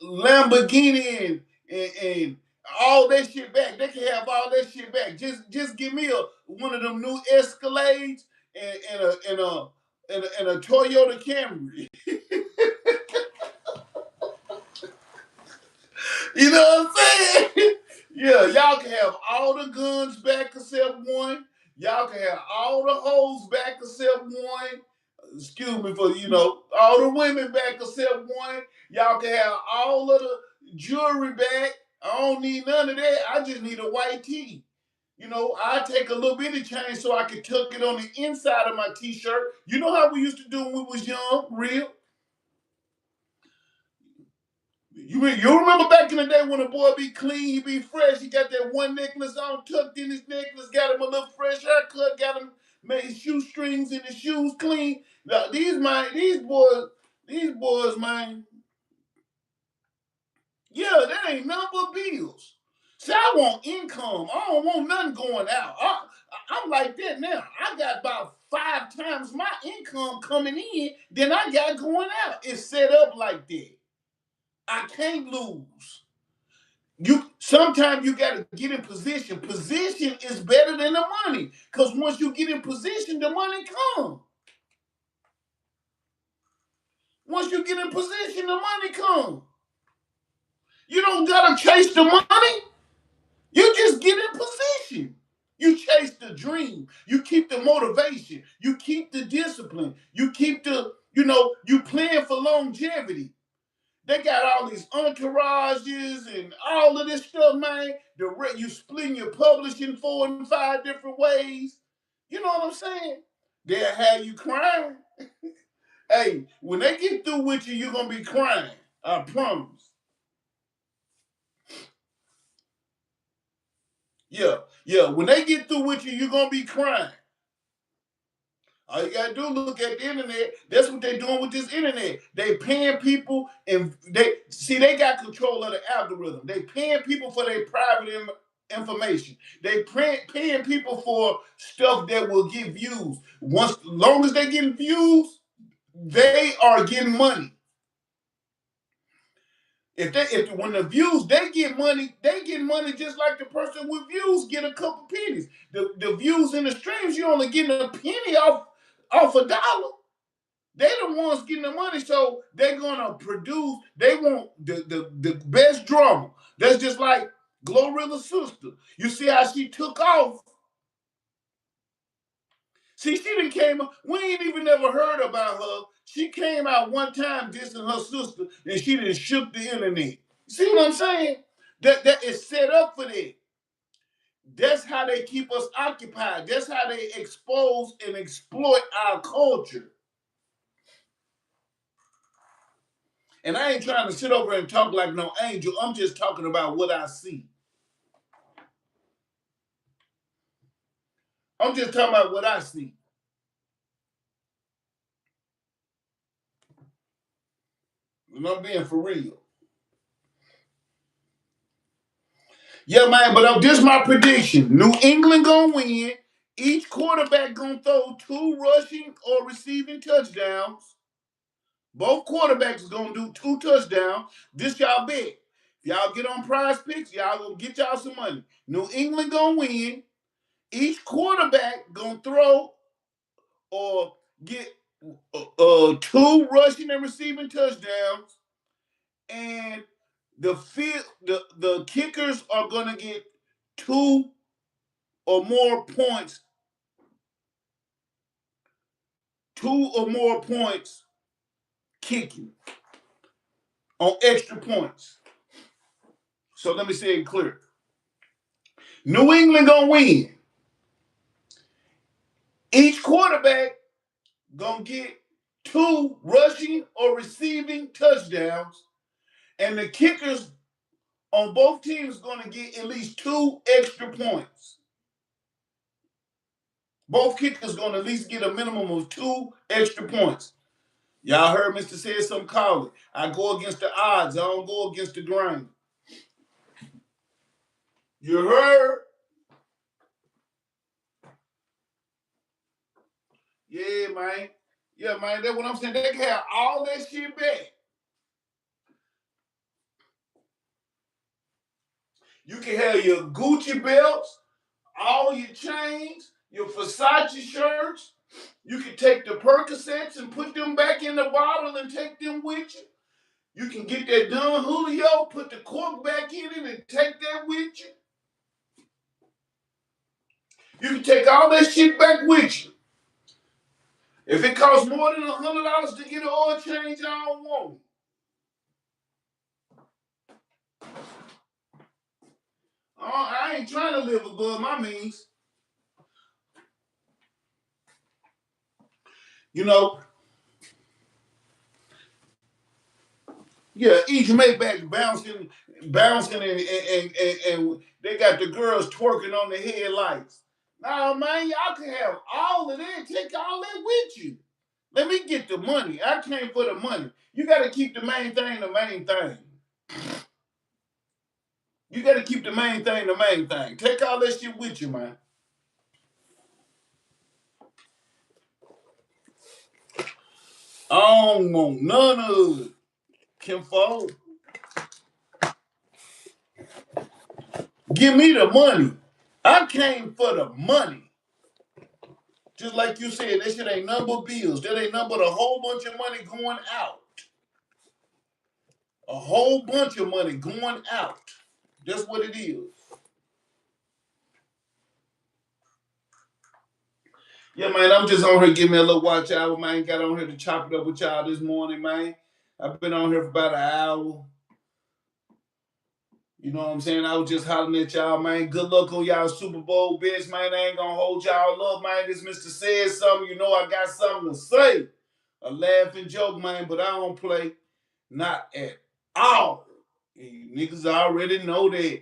Lamborghini and all that shit back. They can have all that shit back. Just give me one of them new Escalades and a Toyota Camry. You know what I'm saying? Yeah, y'all can have all the guns back except one. Y'all can have all the hoes back except one. Excuse me for, all the women back except one. Y'all can have all of the jewelry back. I don't need none of that. I just need a white tee. I take a little bit of change so I can tuck it on the inside of my t-shirt. You know how we used to do when we was young, real? You remember back in the day when a boy be clean, he be fresh, he got that one necklace on, tucked in his necklace, got him a little fresh haircut, got him made his shoestrings and his shoes clean. Now, these boys, man, yeah, that ain't nothing but bills. See, I want income. I don't want nothing going out. I'm like that now. I got about 5 times my income coming in than I got going out. It's set up like that. I can't lose. Sometimes you gotta get in position. Position is better than the money. Because once you get in position, the money comes. Once you get in position, the money comes. You don't gotta chase the money. You just get in position. You chase the dream. You keep the motivation. You keep the discipline. You keep you plan for longevity. They got all these entourages and all of this stuff, man. You splitting your publishing 4 and 5 different ways. You know what I'm saying? They'll have you crying. Hey, when they get through with you, you're gonna be crying. I promise. Yeah, yeah. When they get through with you, you're gonna be crying. All you gotta do is look at the internet. That's what they're doing with this internet. They paying people, and they got control of the algorithm. They paying people for their private information. They paying people for stuff that will get views. Long as they getting views, they are getting money. If when the views they get money just like the person with views get a couple pennies. The views in the streams, you only getting a penny off a dollar. They the ones getting the money, so they're gonna produce. They want the best drama. That's just like Glorilla's sister. You see how she took off. See, she didn't came. We ain't even never heard about her. She came out one time dissing her sister, and she done shook the internet. See what I'm saying? That is set up for that. That's how they keep us occupied. That's how they expose and exploit our culture. And I ain't trying to sit over and talk like no angel. I'm just talking about what I see. I'm just talking about what I see. And I'm being for real. Yeah, man, but this is my prediction. New England gonna win. Each quarterback gonna throw 2 rushing or receiving touchdowns. Both quarterbacks is gonna do 2 touchdowns. This y'all bet. If y'all get on Prize Picks, y'all gonna get y'all some money. New England gonna win. Each quarterback gonna throw or get 2 rushing and receiving touchdowns, and the kickers are gonna get 2 or more points, 2 or more points kicking on extra points. So let me say it clear. New England gonna win. Each quarterback gonna get 2 rushing or receiving touchdowns, and the kickers on both teams gonna get at least 2 extra points. Both kickers gonna at least get a minimum of 2 extra points. Y'all heard Mr. Saidsumn call it. I go against the odds. I don't go against the grain. You heard? Yeah, man. Yeah, man. That's what I'm saying. They can have all that shit back. You can have your Gucci belts, all your chains, your Versace shirts. You can take the Percocets and put them back in the bottle and take them with you. You can get that Don Julio, put the cork back in it and take that with you. You can take all that shit back with you. If it costs more than $100 to get an oil change, I don't want it. I ain't trying to live above my means. You know, yeah, each Maybach bouncing, and they got the girls twerking on the headlights. Nah, man, y'all can have all of that. Take all that with you. Let me get the money. I came for the money. You got to keep the main thing the main thing. You got to keep the main thing the main thing. Take all that shit with you, man. I don't want none of it. Kim Ford. Give me the money. I came for the money. Just like you said, that shit ain't nothing but bills. That ain't nothing but a whole bunch of money going out. A whole bunch of money going out. That's what it is. Yeah, man, I'm just on here giving me a little watch hour, man. Got on here to chop it up with y'all this morning, man. I've been on here for about an hour. You know what I'm saying? I was just hollering at y'all, man. Good luck on y'all Super Bowl bets, man. I ain't gonna hold y'all up, man. This Mr. Saidsumn. You know I got something to say. A laughing joke, man, but I don't play. Not at all. And you niggas already know that.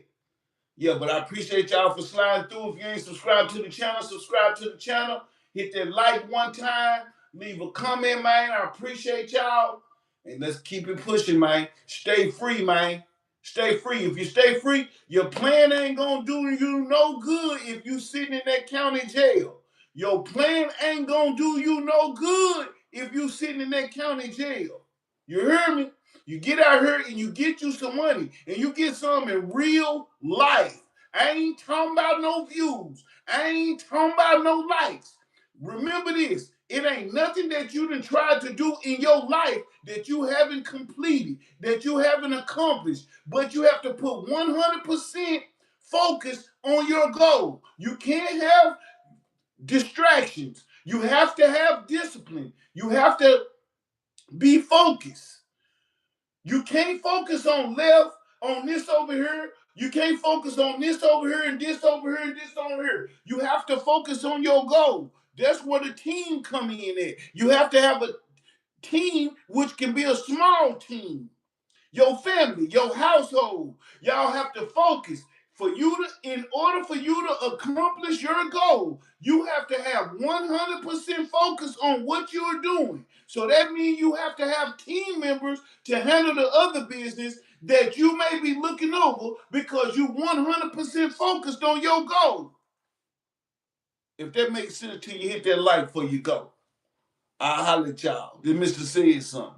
Yeah, but I appreciate y'all for sliding through. If you ain't subscribed to the channel, subscribe to the channel. Hit that like one time. Leave a comment, man. I appreciate y'all. And let's keep it pushing, man. Stay free, man. Stay free. If you stay free, your plan ain't gonna do you no good if you sitting in that county jail. Your plan ain't gonna do you no good if you sitting in that county jail. You hear me? You get out here and you get you some money and you get some in real life. I ain't talking about no views. I ain't talking about no likes. Remember this. It ain't nothing that you done tried to do in your life that you haven't completed, that you haven't accomplished. But you have to put 100% focus on your goal. You can't have distractions. You have to have discipline. You have to be focused. You can't focus on left, on this over here. You can't focus on this over here and this over here and this over here. You have to focus on your goal. That's where the team come in at. You have to have a team which can be a small team. Your family, your household, y'all have to focus. In order for you to accomplish your goal, you have to have 100% focus on what you're doing. So that means you have to have team members to handle the other business that you may be looking over because you 100% focused on your goal. If that makes sense to you, hit that like before you go. I'll holler at y'all. This Mr. Saidsumn.